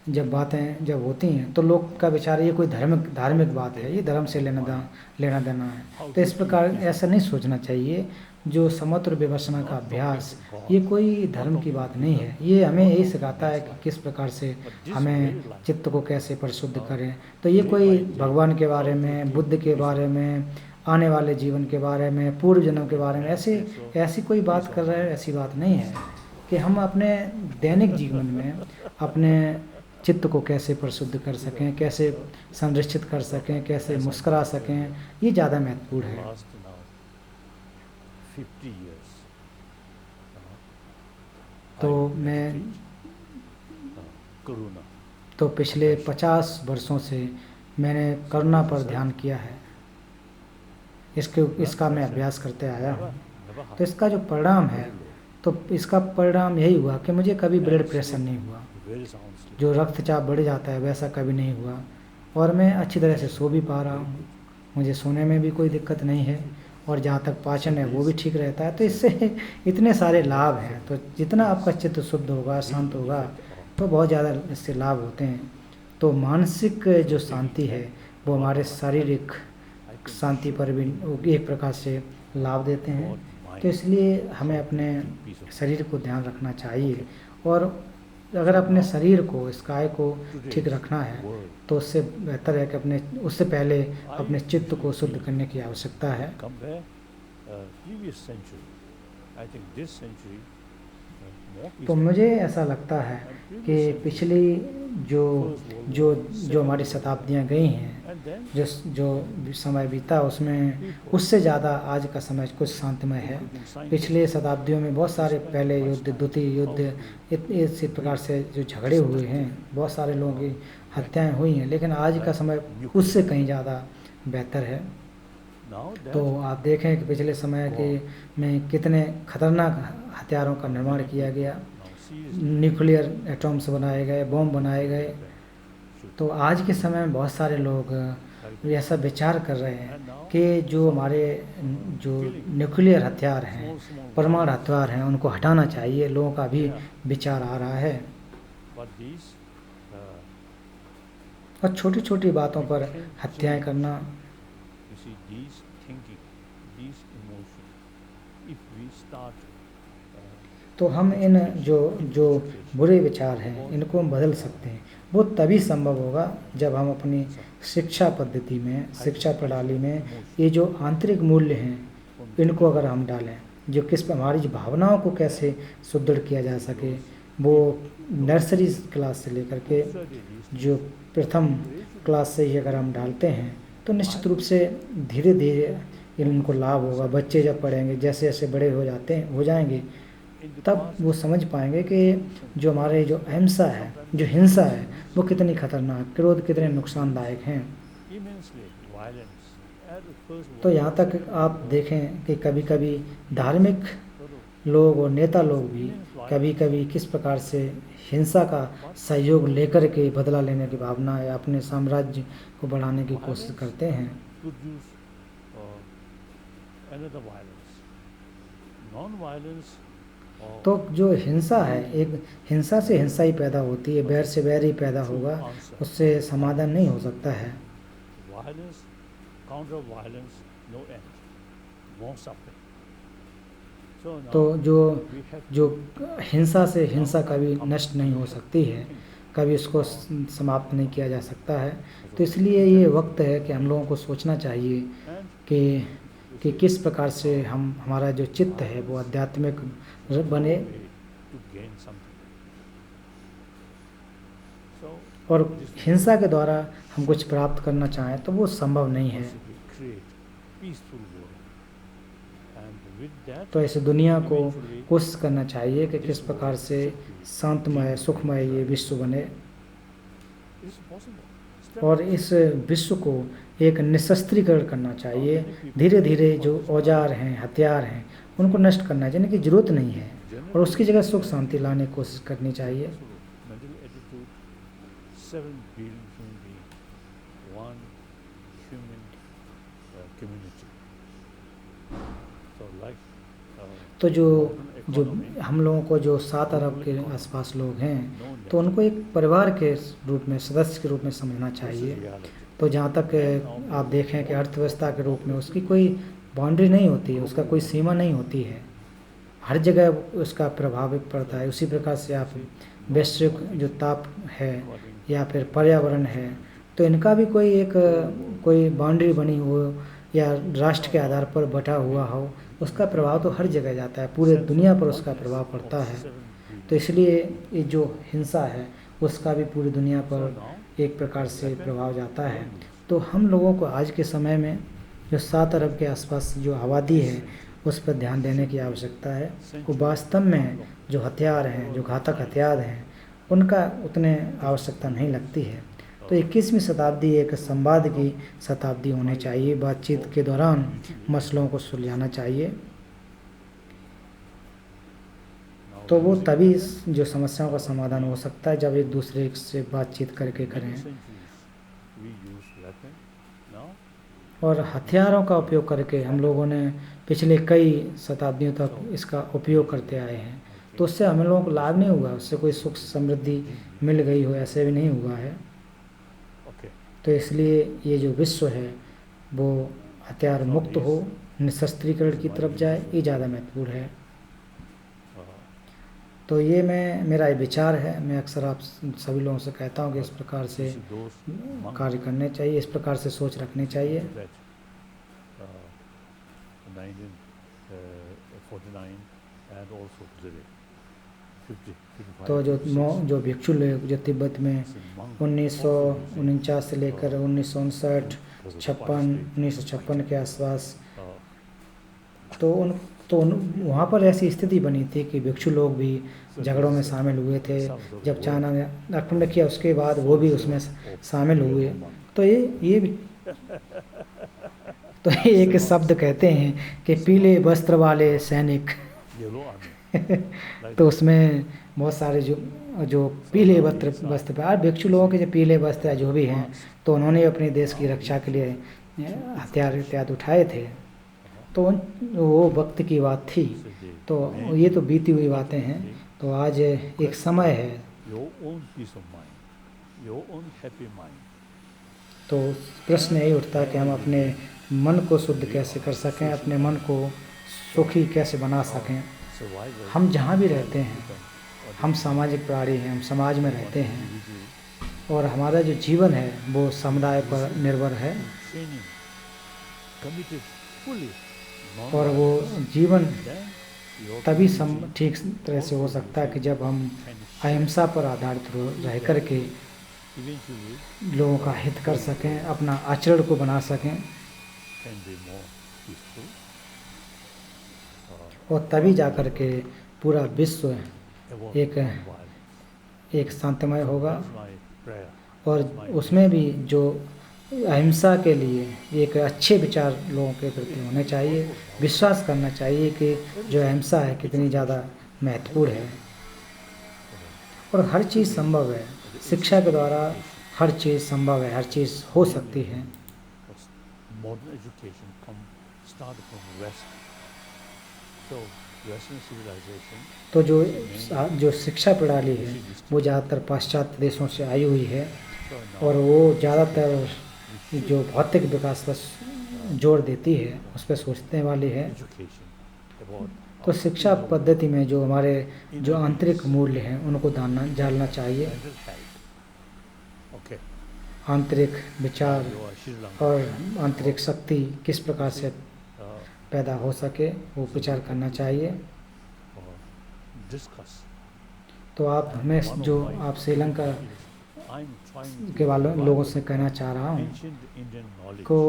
जब बातें जब होती हैं तो लोग का विचार ये कोई धार्मिक बात है, ये धर्म से लेना देना है। तो इस प्रकार ऐसा नहीं सोचना चाहिए। जो समथ और विपश्यना का अभ्यास ये कोई धर्म की बात नहीं है, ये हमें यही सिखाता है कि किस प्रकार से हमें चित्त को कैसे परिशुद्ध करें। तो ये कोई भगवान के बारे में, बुद्ध के बारे में, आने वाले जीवन के बारे में, पूर्व जन्म के बारे में ऐसी कोई बात कर रहे हैं, ऐसी बात नहीं है। कि हम अपने दैनिक जीवन में अपने चित्त को कैसे परिशुद्ध कर सकें, कैसे संरक्षित कर सकें, कैसे मुस्कुरा सकें, ये ज़्यादा महत्वपूर्ण है। तो पिछले 50 वर्षों से मैंने करुणा पर ध्यान किया है, इसका मैं अभ्यास करते आया हूँ। तो इसका जो परिणाम है, तो इसका परिणाम यही हुआ कि मुझे कभी ब्लड प्रेशर नहीं हुआ, जो रक्तचाप बढ़ जाता है वैसा कभी नहीं हुआ, और मैं अच्छी तरह से सो भी पा रहा हूँ, मुझे सोने में भी कोई दिक्कत नहीं है, और जहाँ तक पाचन है वो भी ठीक रहता है। तो इससे इतने सारे लाभ हैं। तो जितना आपका चित्त शुद्ध होगा, शांत होगा, तो बहुत ज़्यादा इससे लाभ होते हैं। तो मानसिक जो शांति है वो हमारे शारीरिक शांति पर भी एक प्रकार से लाभ देते हैं। तो इसलिए हमें अपने शरीर को ध्यान रखना चाहिए, और अगर अपने शरीर को, इस काय को ठीक रखना है तो उससे बेहतर है कि उससे पहले अपने चित्त को शुद्ध करने की आवश्यकता है। तो मुझे ऐसा लगता है कि पिछली जो हमारी शताब्दियाँ गई हैं, जो समय बीता उससे ज़्यादा आज का समय कुछ शांतिमय है। पिछले शताब्दियों में बहुत सारे पहले युद्ध, द्वितीय युद्ध, इसी प्रकार से जो झगड़े हुए हैं, बहुत सारे लोगों की हत्याएं हुई हैं, लेकिन आज का समय उससे कहीं ज़्यादा बेहतर है। तो आप देखें कि पिछले समय में कितने खतरनाक हथियारों का निर्माण किया गया, न्यूक्लियर एटम्स बनाए गए, बॉम्ब बनाए गए। तो आज के समय में बहुत सारे लोग ऐसा विचार कर रहे हैं कि जो हमारे जो न्यूक्लियर हथियार हैं, परमाणु हथियार हैं, उनको हटाना चाहिए। लोगों का भी विचार आ रहा है But these, और छोटी छोटी बातों पर हत्याएं करना। you see, these thinking, these emotions, if we start, तो हम इन जो बुरे विचार हैं इनको हम बदल सकते हैं। वो तभी संभव होगा जब हम अपनी शिक्षा पद्धति में, शिक्षा प्रणाली में ये जो आंतरिक मूल्य हैं इनको अगर हम डालें, जो किस हमारी जो भावनाओं को कैसे सुदृढ़ किया जा सके, वो नर्सरी क्लास से लेकर के जो प्रथम क्लास से ही अगर हम डालते हैं तो निश्चित रूप से धीरे धीरे इनको लाभ होगा। बच्चे जब पढ़ेंगे, जैसे जैसे बड़े हो जाएंगे, तब वो समझ पाएंगे कि जो हमारे जो अहिंसा है, जो हिंसा है, वो कितनी खतरनाक, क्रोध कितने नुकसानदायक हैं। immensely violence, at first तो यहाँ तक आप देखें कि कभी कभी धार्मिक लोग और नेता लोग भी कभी कभी किस प्रकार से हिंसा का सहयोग लेकर के बदला लेने की भावना या अपने साम्राज्य को बढ़ाने की कोशिश करते हैं। produce another violence. Non-violence, तो जो हिंसा है, एक हिंसा से हिंसा ही पैदा होती है, बैर से बैर ही पैदा होगा, उससे समाधान नहीं हो सकता है। violence, counter violence, no end, more suffering. So now तो we have जो हिंसा से हिंसा कभी नष्ट नहीं हो सकती है, कभी उसको समाप्त नहीं किया जा सकता है। तो इसलिए ये वक्त है कि हम लोगों को सोचना चाहिए and कि किस प्रकार से हमारा जो चित्त है वो आध्यात्मिक बने, to gain something. So और हिंसा के द्वारा हम कुछ प्राप्त करना चाहें तो वो संभव नहीं है। we create peaceful world, and with that तो ऐसे दुनिया को कोशिश करना चाहिए कि किस प्रकार से शांतमय, सुखमय ये विश्व बने, it is possible. Step और इस विश्व को एक निशस्त्रीकरण करना चाहिए। धीरे धीरे जो औजार हैं, हथियार हैं, उनको नष्ट करना है, जिनकी जरूरत नहीं है, और उसकी जगह सुख शांति लाने की कोशिश करनी चाहिए। mental attitude, 7 billion human beings, one human community. So like तो जो हम लोगों को जो 7 अरब के आसपास लोग हैं, तो उनको एक परिवार के रूप में, सदस्य के रूप में समझना चाहिए। reality. तो जहाँ तक आप देखें कि अर्थव्यवस्था के रूप में उसकी कोई बाउंड्री नहीं होती है, उसका कोई सीमा नहीं होती है, हर जगह उसका प्रभाव पड़ता है। उसी प्रकार से आप वैश्विक जो ताप है या फिर पर्यावरण है, तो इनका भी कोई बाउंड्री बनी हो या राष्ट्र के आधार पर बटा हुआ हो, उसका प्रभाव तो हर जगह जाता है, पूरे दुनिया पर उसका प्रभाव पड़ता है। तो इसलिए ये जो हिंसा है उसका भी पूरी दुनिया पर एक प्रकार से प्रभाव जाता है। तो हम लोगों को आज के समय में जो 7 अरब के आसपास जो आबादी है उस पर ध्यान देने की आवश्यकता है। वो वास्तव में जो हथियार हैं, जो घातक हथियार हैं, उनका उतने आवश्यकता नहीं लगती है। तो 21वीं शताब्दी एक संवाद की शताब्दी होनी चाहिए। बातचीत के दौरान मसलों को सुलझाना चाहिए, तो वो तभी जो समस्याओं का समाधान हो सकता है जब एक दूसरे से बातचीत करके करें। We use weapon now. और हथियारों का उपयोग करके हम लोगों ने पिछले कई शताब्दियों तक इसका उपयोग करते आए हैं, तो उससे हम लोगों को लाभ नहीं हुआ, उससे कोई सुख समृद्धि मिल गई हो, ऐसे भी नहीं हुआ है। Okay. तो इसलिए ये जो विश्व है वो हथियार मुक्त हो, निशस्त्रीकरण की तरफ जाए, ये ज़्यादा महत्वपूर्ण है। तो ये मेरा ये विचार है। मैं अक्सर आप सभी लोगों से कहता हूँ कि इस प्रकार से Those कार्य करने चाहिए, इस प्रकार से सोच रखनी चाहिए। that 1949 and also today 55 तो जो भिक्षु लोग जो तिब्बत में 1949 से लेकर 1959, 1956 के आसपास, तो वहाँ पर ऐसी स्थिति बनी थी कि भिक्षु लोग भी झगड़ों में शामिल हुए थे। जब चाइना ने आक्रमण किया उसके बाद वो भी उसमें शामिल हुए। तो ये एक शब्द कहते हैं कि पीले वस्त्र वाले सैनिक, yellow army. तो उसमें बहुत सारे जो पीले वस्त्र पर भिक्षु लोगों के जो पीले वस्त्र या जो भी हैं, तो उन्होंने अपने देश की रक्षा के लिए हथियार इत्यादि उठाए थे। तो वो वक्त की बात थी। तो ये तो बीती हुई बातें हैं। तो आज एक समय है। your own peace of mind, your own happy mind. तो प्रश्न यही उठता है कि हम अपने मन को शुद्ध कैसे कर सकें, अपने मन को सुखी कैसे बना सकें। हम जहाँ भी रहते हैं, हम सामाजिक प्राणी हैं, हम समाज में रहते हैं, और हमारा जो जीवन है वो समुदाय पर निर्भर है। और वो जीवन तभी ठीक तरह से हो सकता है कि जब हम अहिंसा पर आधारित रह करके लोगों का हित कर सकें, अपना आचरण को बना सकें, और तभी जाकर के पूरा विश्व एक शांतिमय होगा। और उसमें भी जो अहिंसा के लिए एक अच्छे विचार लोगों के प्रति होने चाहिए, विश्वास करना चाहिए कि जो अहिंसा है कितनी ज़्यादा महत्वपूर्ण है। और हर चीज़ संभव है, शिक्षा के द्वारा हर चीज़ संभव है, हर चीज़ हो सकती है। Modern education start from West. So Western civilization. तो जो शिक्षा प्रणाली है वो ज़्यादातर पाश्चात्य देशों से आई हुई है, और वो ज़्यादातर जो भौतिक विकास पर जोर देती है, उस पर सोचने वाली है। तो शिक्षा पद्धति में जो हमारे जो आंतरिक मूल्य हैं उनको जानना चाहिए। आंतरिक विचार और आंतरिक शक्ति किस प्रकार से पैदा हो सके, वो विचार करना चाहिए। तो आप हमें जो आप श्रीलंका के लोगों से कहना चाह रहा हूँ को,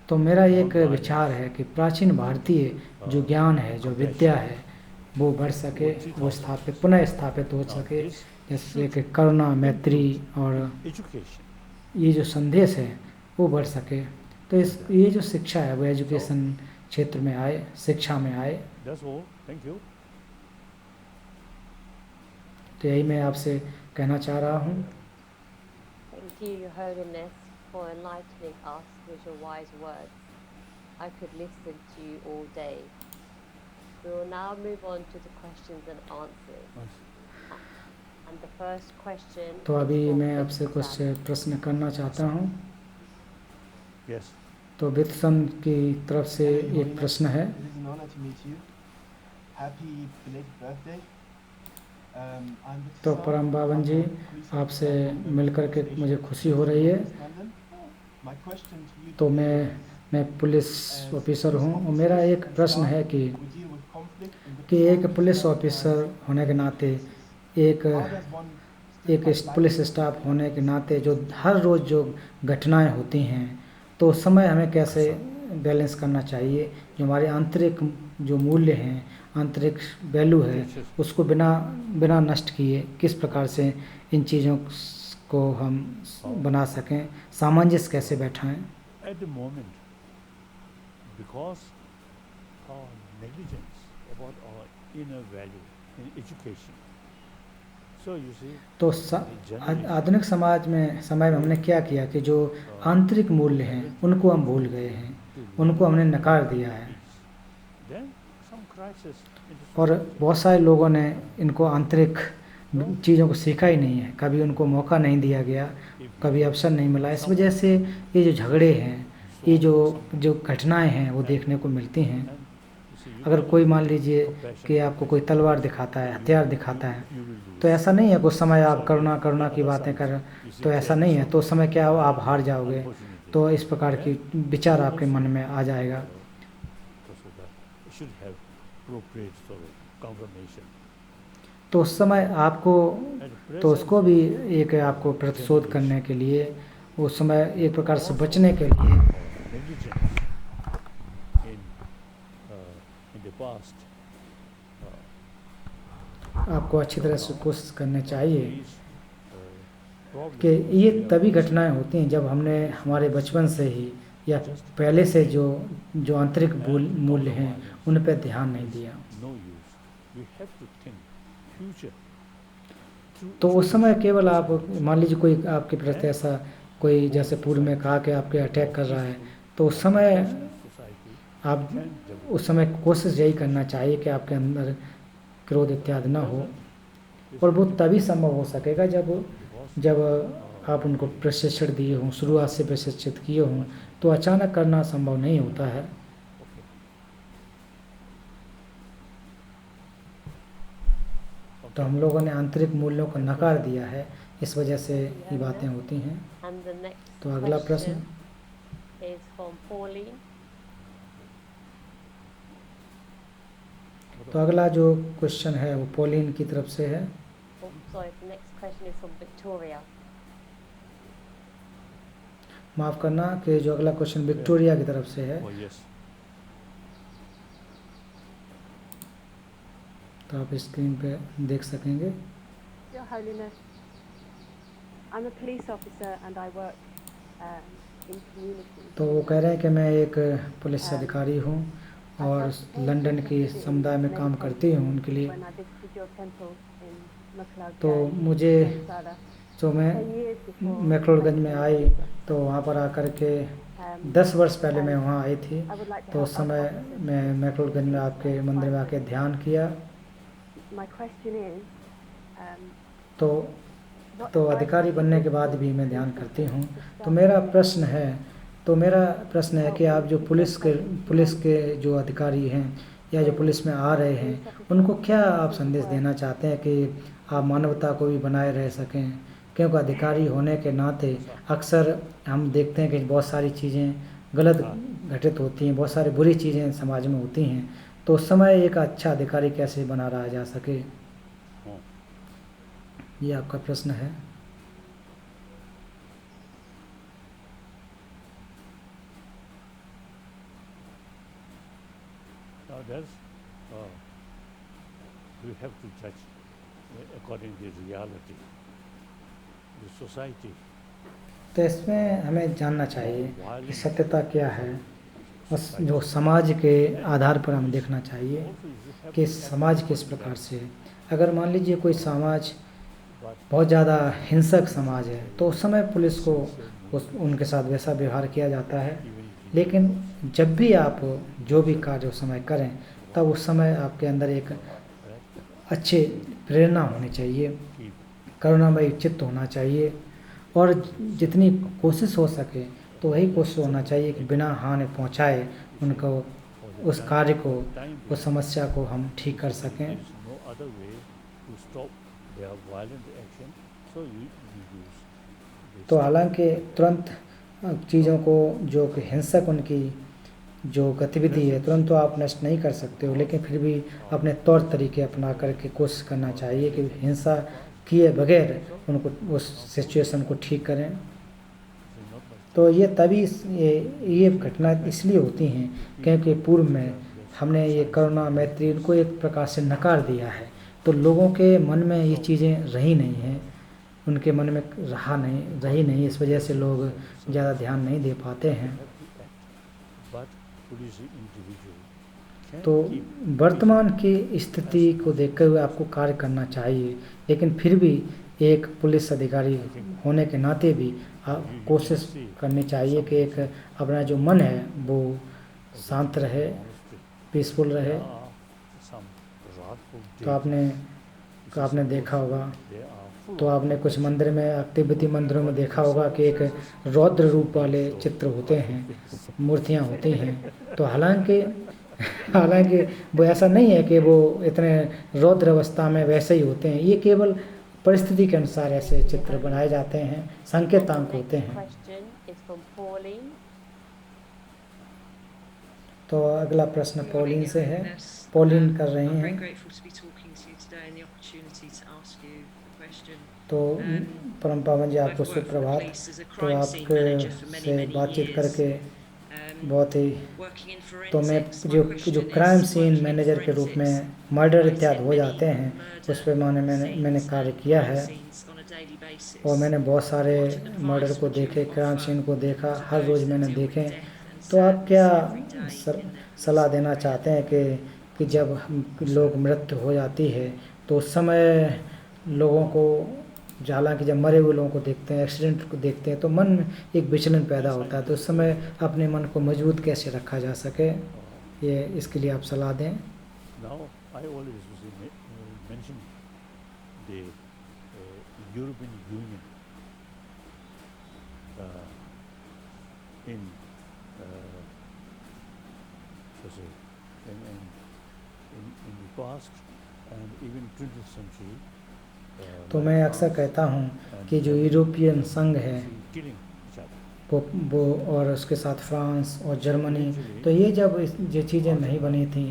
तो मेरा एक विचार है कि प्राचीन भारतीय जो ज्ञान है, जो विद्या है, वो बढ़ सके, वो पुनः स्थापित हो सके। जैसे कि करुणा, मैत्री और ये जो संदेश है वो बढ़ सके। तो ये जो शिक्षा है वो एजुकेशन क्षेत्र में आए, शिक्षा में आए। तो यही मैं आपसे कहना चाह रहा हूँ। Thank you, Your Holiness, for enlightening us with your wise words. I could listen to you all day. We will now move on to the questions and answers. And the first question. तो अभी मैं आपसे कुछ प्रश्न करना चाहता हूँ। Yes. तो वित्सन की तरफ से एक प्रश्न है। तो परम बावन जी, आपसे मिलकर के मुझे खुशी हो रही है। तो मैं पुलिस ऑफिसर हूँ, और मेरा एक प्रश्न है कि एक पुलिस ऑफिसर होने के नाते, एक पुलिस स्टाफ होने के नाते जो हर रोज़ जो घटनाएं होती हैं, तो उस समय हमें कैसे बैलेंस करना चाहिए। जो हमारे आंतरिक जो मूल्य हैं, आंतरिक वैल्यू है, उसको बिना नष्ट किए किस प्रकार से इन चीज़ों को हम बना सकें, सामंजस्य कैसे बैठाएं। At the moment, because our negligence about our inner value in education. So you see, तो आधुनिक समय में हमने क्या किया कि जो आंतरिक मूल्य हैं उनको हम भूल गए हैं, उनको हमने नकार दिया है। और बहुत सारे लोगों ने इनको आंतरिक चीज़ों को सीखा ही नहीं है, कभी उनको मौका नहीं दिया गया, कभी अवसर नहीं मिला। इस वजह से ये जो झगड़े हैं, ये जो घटनाएं हैं वो देखने को मिलती हैं। अगर कोई मान लीजिए कि आपको कोई तलवार दिखाता है, हथियार दिखाता है, तो ऐसा नहीं है कि उस समय आप करुणा की बातें कर, तो ऐसा नहीं है। तो उस समय क्या हो, आप हार जाओगे। तो इस प्रकार की विचार आपके मन में आ जाएगा। तो उस समय आपको, तो उसको भी एक आपको प्रतिशोध करने के लिए, उस समय एक प्रकार से बचने के लिए आपको अच्छी तरह से कोशिश करनी चाहिए कि ये तभी घटनाएं होती हैं जब हमने हमारे बचपन से ही या पहले से जो आंतरिक मूल्य हैं उन पर ध्यान नहीं दिया। no use. We have to think future. तो उस समय केवल आप मान लीजिए कोई आपके प्रति ऐसा कोई जैसे पूर्व में कहा कि आपके अटैक कर रहा है, तो उस समय Society आप उस समय कोशिश यही करना चाहिए कि आपके अंदर क्रोध इत्यादि ना हो, और वो तभी संभव हो सकेगा जब आप उनको प्रशिक्षण दिए हों, शुरुआत से प्रशिक्षित किए हों, तो अचानक करना संभव नहीं होता है। तो हम लोगों ने आंतरिक मूल्यों को नकार दिया है, इस वजह से ये बातें होती हैं। तो अगला प्रश्न is from Pauline. तो अगला जो क्वेश्चन है वो पॉलिन की तरफ से है। Oh, sorry, the next question is from Victoria. माफ़ करना कि जो अगला क्वेश्चन विक्टोरिया की तरफ से है, oh yes, तो आप स्क्रीन पे देख सकेंगे। Your Holiness, I'm a police officer and I work in community. तो वो कह रहे हैं कि मैं एक पुलिस अधिकारी हूँ और लंदन के समुदाय में काम करती हूँ उनके लिए। When I visited your temple in Makhlad तो मुझे जो मैं मैक्लोडगंज में आई तो वहाँ पर आकर के 10 वर्ष पहले मैं वहाँ आई थी, तो उस समय मैं मैक्लोडगंज में आपके मंदिर में आके ध्यान किया। My question is, तो अधिकारी बनने के बाद भी मैं ध्यान करती हूँ। तो मेरा प्रश्न है कि आप जो पुलिस के जो अधिकारी हैं या जो पुलिस में आ रहे हैं, उनको क्या आप संदेश देना चाहते हैं कि आप मानवता को भी बनाए रह सकें? क्योंकि अधिकारी होने के नाते अक्सर हम देखते हैं कि बहुत सारी चीज़ें गलत घटित होती हैं, बहुत सारी बुरी चीज़ें समाज में होती हैं, तो उस समय एक अच्छा अधिकारी कैसे बना रहा जा सके, ये आपका प्रश्न है। now there's we have to judge according to reality, the society. तो इसमें हमें जानना चाहिए कि सत्यता क्या है, उस जो समाज के आधार पर हम देखना चाहिए कि समाज किस प्रकार से है। अगर मान लीजिए कोई समाज बहुत ज़्यादा हिंसक समाज है, तो उस समय पुलिस को उनके साथ वैसा व्यवहार किया जाता है। लेकिन जब भी आप जो भी कार्य उस समय करें, तब उस समय आपके अंदर एक अच्छे प्रेरणा होनी चाहिए, करुणामयी चित्त होना चाहिए, और जितनी कोशिश हो सके तो वही कोशिश होना चाहिए कि बिना हानि पहुंचाए उनको उस कार्य को, उस समस्या को हम ठीक कर सकें। No other way to stop their violent action, so we use this. तो हालांकि तुरंत चीज़ों को जो कि हिंसक उनकी जो गतिविधि है तुरंत तो आप नष्ट नहीं कर सकते हो, लेकिन फिर भी अपने तौर तरीके अपना करके कोशिश करना चाहिए कि हिंसा किए बगैर उनको उस सिचुएशन को ठीक करें। तो ये तभी ये घटना इसलिए होती हैं क्योंकि पूर्व में हमने ये करुणा मैत्री इनको एक प्रकार से नकार दिया है, तो लोगों के मन में ये चीज़ें रही नहीं हैं, उनके मन में रही नहीं, इस वजह से लोग ज़्यादा ध्यान नहीं दे पाते हैं। तो वर्तमान की स्थिति को देखते हुए आपको कार्य करना चाहिए, लेकिन फिर भी एक पुलिस अधिकारी होने के नाते भी आप कोशिश करनी चाहिए कि एक अपना जो मन है वो शांत रहे, पीसफुल रहे। तो आपने देखा होगा, तो आपने कुछ मंदिर में, तिब्बती मंदिरों में देखा होगा कि एक रौद्र रूप वाले चित्र होते हैं, मूर्तियां होती हैं। तो हालांकि वो ऐसा नहीं है कि वो इतने रौद्र अवस्था में वैसे ही होते हैं, ये केवल परिस्थिति के अनुसार ऐसे चित्र बनाए जाते हैं, संकेतांक होते हैं। तो अगला प्रश्न पॉलिन से है, पॉलिन कर रही हैं। तो परम पावन जी आपको सुप्रभात। तो आपके से बातचीत करके बहुत ही, तो मैं जो क्राइम सीन मैनेजर के रूप में मर्डर इत्यादि हो जाते हैं उस पर मैंने कार्य किया है, और मैंने बहुत सारे मर्डर को देखे, क्राइम सीन को देखा, हर रोज़ मैंने देखे, तो आप क्या सलाह देना चाहते हैं कि जब लोग मृत्यु हो जाती है तो उस समय लोगों को, हालांकि जब मरे हुए लोगों को देखते हैं, एक्सीडेंट को देखते हैं, तो मन में एक विचलन पैदा होता है, तो उस समय अपने मन को मजबूत कैसे रखा जा सके, ये इसके लिए आप सलाह दें। Now, I always mention the European Union in the past and even 20th century. तो मैं अक्सर कहता हूँ कि जो यूरोपियन संघ है वो और उसके साथ फ्रांस और जर्मनी, तो ये जब ये चीज़ें नहीं बनी थी,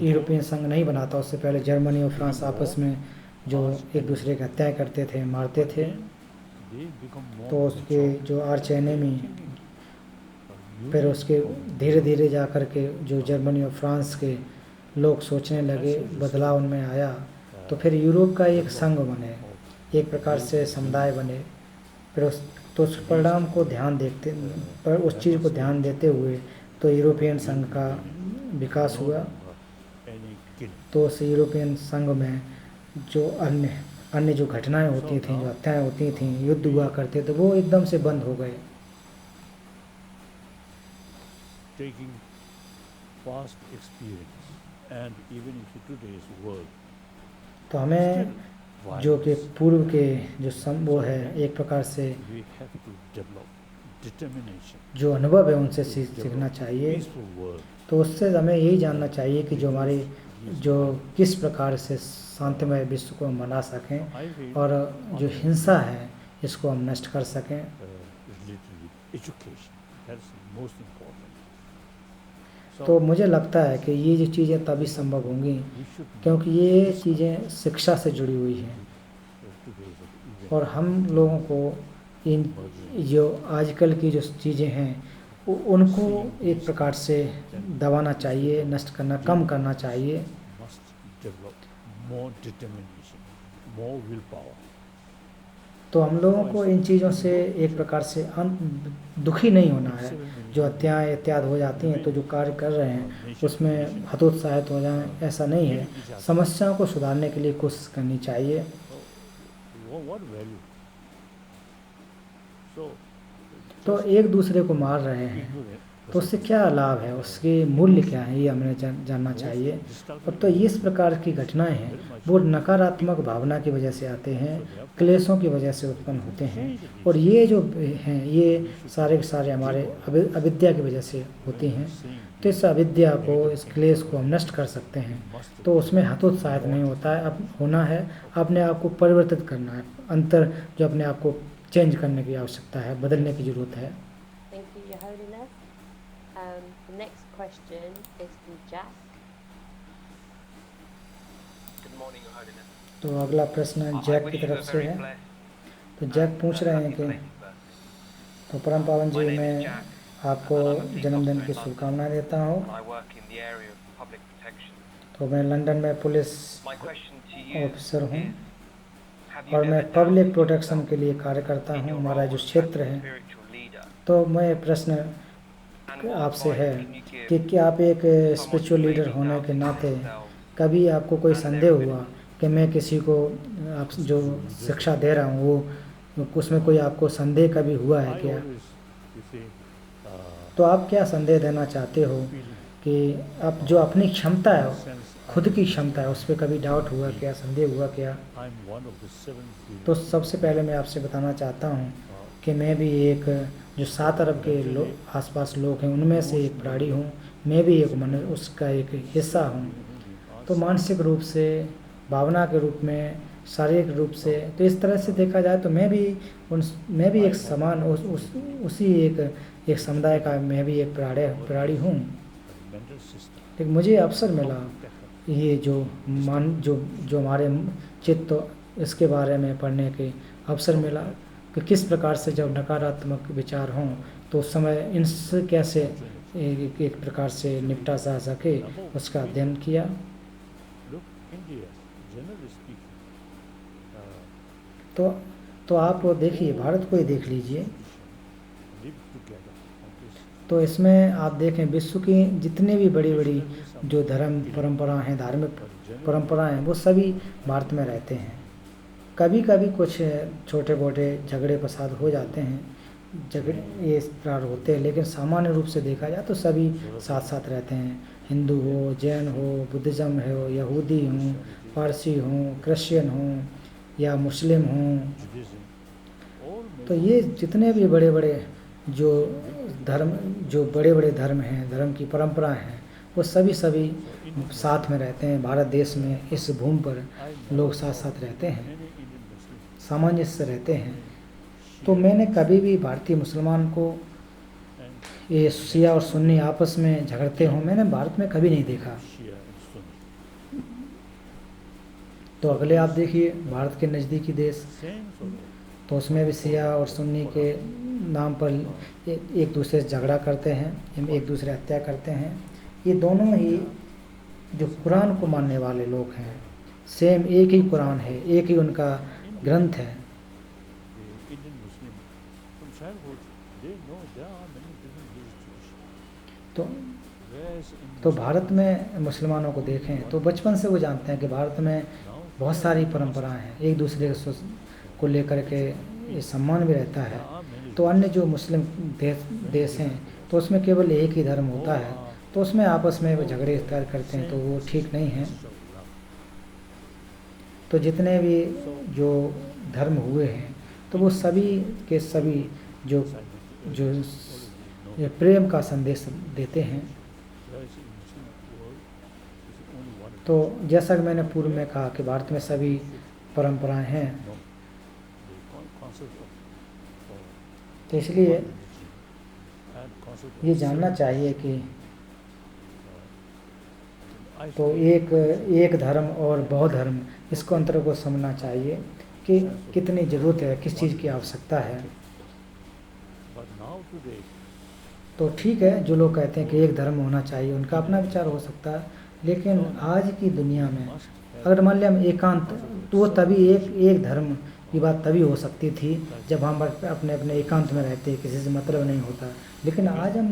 यूरोपियन संघ नहीं बना था, उससे पहले जर्मनी और फ्रांस आपस में जो एक दूसरे की हत्या करते थे, मारते थे, तो उसके जो आर्च एनिमी, फिर उसके धीरे धीरे जा कर के जो जर्मनी और फ्रांस के लोग सोचने लगे, बदलाव उनमें आया, तो फिर यूरोप का एक संघ बने, एक प्रकार से समुदाय बने। फिर उस परिणाम को ध्यान देखते, पर उस चीज़ को ध्यान देते हुए तो यूरोपियन संघ का विकास हुआ। तो उस यूरोपियन संघ में जो अन्य जो घटनाएं होती थीं, जो हत्याएं होती थीं, युद्ध हुआ करते थे, वो एकदम से बंद हो गए। Taking past experience and even in today's world, तो हमें जो कि पूर्व के जो वो है, एक प्रकार से we have to develop determination. जो अनुभव है उनसे सीखना चाहिए। Peaceful world. तो उससे हमें यही जानना चाहिए कि जो हमारे जो किस प्रकार से शांतिमय विश्व को हम बना सकें और जो हिंसा है इसको हम नष्ट कर सकें। Education, that's most important. तो मुझे लगता है कि ये जो चीज़ें तभी संभव होंगी क्योंकि ये चीज़ें शिक्षा से जुड़ी हुई हैं, और हम लोगों को इन जो आजकल की जो चीज़ें हैं उनको एक प्रकार से दबाना चाहिए, नष्ट करना, कम करना चाहिए। Must develop more determination, more willpower. तो हम लोगों को इन चीज़ों से एक प्रकार से दुखी नहीं होना है। जो हत्याएं इत्यादि हो जाती हैं तो जो कार्य कर रहे हैं उसमें हतोत्साहित हो जाएं, ऐसा नहीं है। समस्याओं को सुधारने के लिए कोशिश करनी चाहिए। What value? So, तो एक दूसरे को मार रहे हैं तो उससे क्या लाभ है, उसके मूल्य क्या है, ये हमें जानना चाहिए। और तो इस प्रकार की घटनाएं हैं वो नकारात्मक भावना की वजह से आते हैं, क्लेशों की वजह से उत्पन्न होते हैं, और ये जो हैं ये सारे के सारे हमारे अविद्या की वजह से होती हैं। तो इस अविद्या को, इस क्लेश को हम नष्ट कर सकते हैं। तो उसमें हतोत्साहित नहीं होता है, अब होना है अपने आप को परिवर्तित करना है, अंतर जो अपने आप को चेंज करने की आवश्यकता है, बदलने की जरूरत है। Thank you, Your Holiness. The next question is from Jack. Good morning, Your Holiness. तो अगला प्रश्न जैक की तरफ से है। तो जैक पूछ रहे हैं कि तो परम पावन जी, मैं आपको जन्मदिन की शुभकामनाएं देता हूँ। I work in the area of public protection. तो मैं लंदन में police My question to you officer हूँ have you और मैं ever public doubted protection yourself के लिए कार्य करता in हूँ, your हमारा role जो as क्षेत्र a है। spiritual leader? तो मैं प्रश्न And what आपसे है advice can you give कि क्या आप एक someone spiritual who may leader be होने के doubting नाते themselves कभी आपको कोई and their संदेह हुआ abilities? कि मैं किसी को आप जो शिक्षा दे रहा हूँ वो उसमें कोई आपको संदेह कभी हुआ है I क्या? always, you see, तो आप क्या संदेह देना चाहते हो कि आप जो अपनी क्षमता है, खुद की क्षमता है, उस पर कभी डाउट हुआ क्या, संदेह हुआ क्या? I'm one of the 7 तो सबसे पहले मैं आपसे बताना चाहता हूँ कि मैं भी एक जो 7 अरब के आसपास लोग हैं उनमें से एक प्राणी हूँ। मैं भी एक उसका एक हिस्सा हूँ। तो मानसिक रूप से, भावना के रूप में, शारीरिक रूप से, तो इस तरह से देखा जाए तो मैं भी एक समान उसी एक समुदाय का मैं भी एक प्राणी हूँ। mental system. लेकिन मुझे अवसर मिला ये जो हमारे चित्त इसके बारे में पढ़ने के अवसर मिला कि किस प्रकार से जब नकारात्मक विचार हों तो उस समय इनसे कैसे एक प्रकार से निपटा जा सके, उसका अध्ययन किया। Look, India, generally speaking, तो आप वो देखिए, भारत को ही देख लीजिए। live together on this तो इसमें आप देखें विश्व की जितने भी बड़ी बड़ी जो धर्म परंपरा हैं, धार्मिक परंपराएं हैं, वो सभी भारत में रहते हैं। कभी कभी कुछ छोटे मोटे झगड़े फसाद हो जाते हैं, झगड़े ये इस प्रकार होते हैं, लेकिन सामान्य रूप से देखा जाए तो सभी साथ साथ रहते हैं। हिंदू हो, जैन हो, बुद्धिज़्म हो, यहूदी हों, पारसी हों, क्रिश्चियन हों या मुस्लिम हों, तो ये जितने भी बड़े बड़े जो बड़े बड़े धर्म हैं, धर्म की परंपराएं हैं, वो सभी साथ में रहते हैं। भारत देश में इस भूमि पर लोग साथ साथ रहते हैं, सामंजस्य से रहते हैं। तो मैंने कभी भी भारतीय मुसलमान को ये शिया और सुन्नी आपस में झगड़ते हों मैंने भारत में कभी नहीं देखा। तो अगले आप देखिए भारत के नज़दीकी देश, तो उसमें भी शिया और सुन्नी के नाम पर एक दूसरे से झगड़ा करते हैं, एक दूसरे हत्या करते हैं। ये दोनों ही जो कुरान को मानने वाले लोग हैं, सेम एक ही कुरान है, एक ही उनका ग्रंथ है। तो भारत में मुसलमानों को देखें तो बचपन से वो जानते हैं कि भारत में बहुत सारी परंपराएं हैं, एक दूसरे को लेकर के ये सम्मान भी रहता है। तो अन्य जो मुस्लिम देश हैं तो उसमें केवल एक ही धर्म होता है, तो उसमें आपस में वो झगड़े करते हैं, तो वो ठीक नहीं है। तो जितने भी जो धर्म हुए हैं तो वो सभी के सभी जो ये प्रेम का संदेश देते हैं। तो जैसा कि मैंने पूर्व में कहा कि भारत में सभी परंपराएं हैं, तो इसलिए ये जानना चाहिए कि तो एक धर्म और बहु धर्म, इसको अंतर को समझना चाहिए कि कितनी ज़रूरत है, किस चीज़ की आवश्यकता है। तो ठीक है, जो लोग कहते हैं कि एक धर्म होना चाहिए, उनका अपना विचार हो सकता है, लेकिन आज की दुनिया में अगर मान लिया हम एकांत, तो वो तभी एक धर्म की बात तभी हो सकती थी जब हम अपने अपने एकांत में रहते, किसी से मतलब नहीं होता। लेकिन आज हम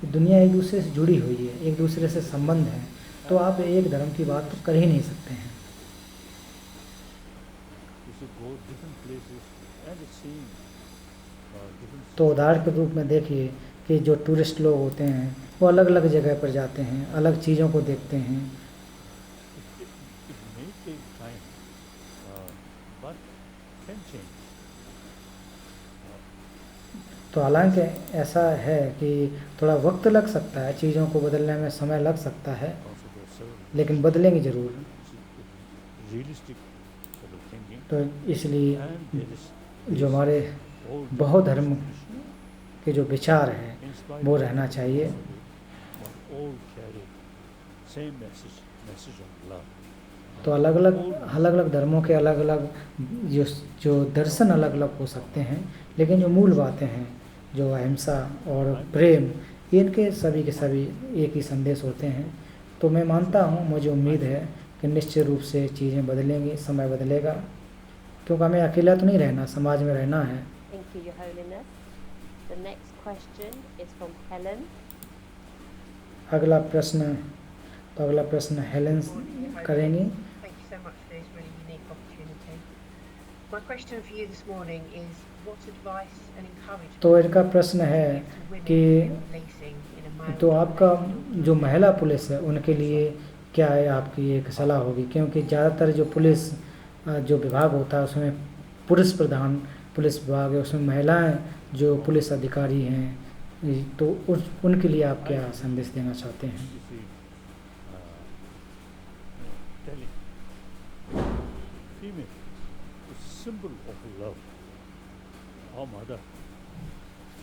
दुनिया एक दूसरे से जुड़ी हुई है, एक दूसरे से संबंध है, तो आप एक धर्म की बात तो कर ही नहीं सकते हैं। तो उदाहरण के रूप में देखिए कि जो टूरिस्ट लोग होते हैं वो अलग अलग जगह पर जाते हैं, अलग चीज़ों को देखते हैं। तो हालांकि ऐसा है कि थोड़ा वक्त लग सकता है, चीज़ों को बदलने में समय लग सकता है, लेकिन बदलेंगे ज़रूर। तो इसलिए जो हमारे बहु धर्म के जो विचार हैं वो रहना चाहिए। तो अलग अलग धर्मों के अलग अलग जो दर्शन अलग अलग हो सकते हैं, लेकिन जो मूल बातें हैं, जो अहिंसा और प्रेम, इनके सभी के सभी एक ही संदेश होते हैं। तो मैं मानता हूँ, मुझे उम्मीद है कि निश्चित रूप से चीज़ें बदलेंगी, समय बदलेगा, क्योंकि हमें अकेला तो नहीं रहना, समाज में रहना है। Thank you, Your Holiness. The next question is from Helen. अगला प्रश्न हेलेन करेंगी। Thank you so much for this really unique opportunity. My question for you this morning is what advice and encouragement तो इनका प्रश्न है कि तो आपका जो महिला पुलिस है उनके लिए क्या है आपकी एक सलाह होगी, क्योंकि ज़्यादातर जो पुलिस जो विभाग होता है उसमें पुरुष प्रधान पुलिस विभाग है, उसमें महिलाएं जो पुलिस अधिकारी हैं, तो उनके लिए आप क्या संदेश देना चाहते हैं?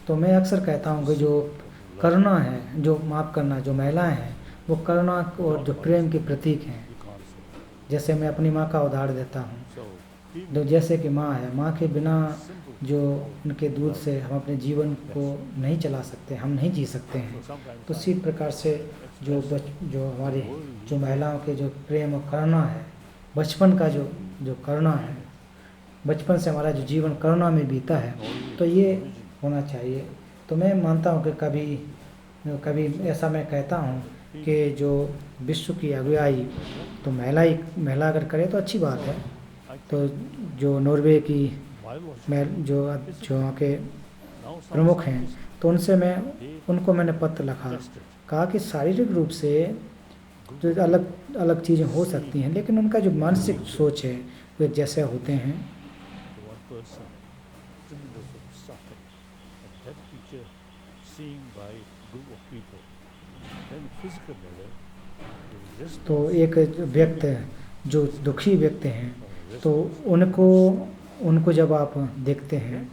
तो मैं अक्सर कहता हूँ कि जो करुणा है, जो माफ़ करना, जो महिलाएं हैं वो करुणा और जो प्रेम के प्रतीक हैं। जैसे मैं अपनी माँ का उदाहरण देता हूँ, जो जैसे कि माँ है, माँ के बिना जो उनके दूध से हम अपने जीवन को नहीं चला सकते, हम नहीं जी सकते हैं। तो इसी प्रकार से जो हमारी जो महिलाओं के जो प्रेम और करुणा है, बचपन का जो करुणा है, बचपन से हमारा जो जीवन करुणा में बीता है, तो ये होना चाहिए। तो मैं मानता हूँ कि कभी कभी ऐसा मैं कहता हूँ कि जो विश्व की अगुवाई तो महिला अगर करे तो अच्छी बात है। तो जो नॉर्वे की जो वहाँ के प्रमुख हैं तो उनको मैंने पत्र लिखा, कहा कि शारीरिक रूप से जो अलग अलग चीज़ें हो सकती हैं, लेकिन उनका जो मानसिक सोच है वे जैसे होते हैं। तो एक व्यक्ति जो दुखी व्यक्ति हैं तो उनको जब आप देखते हैं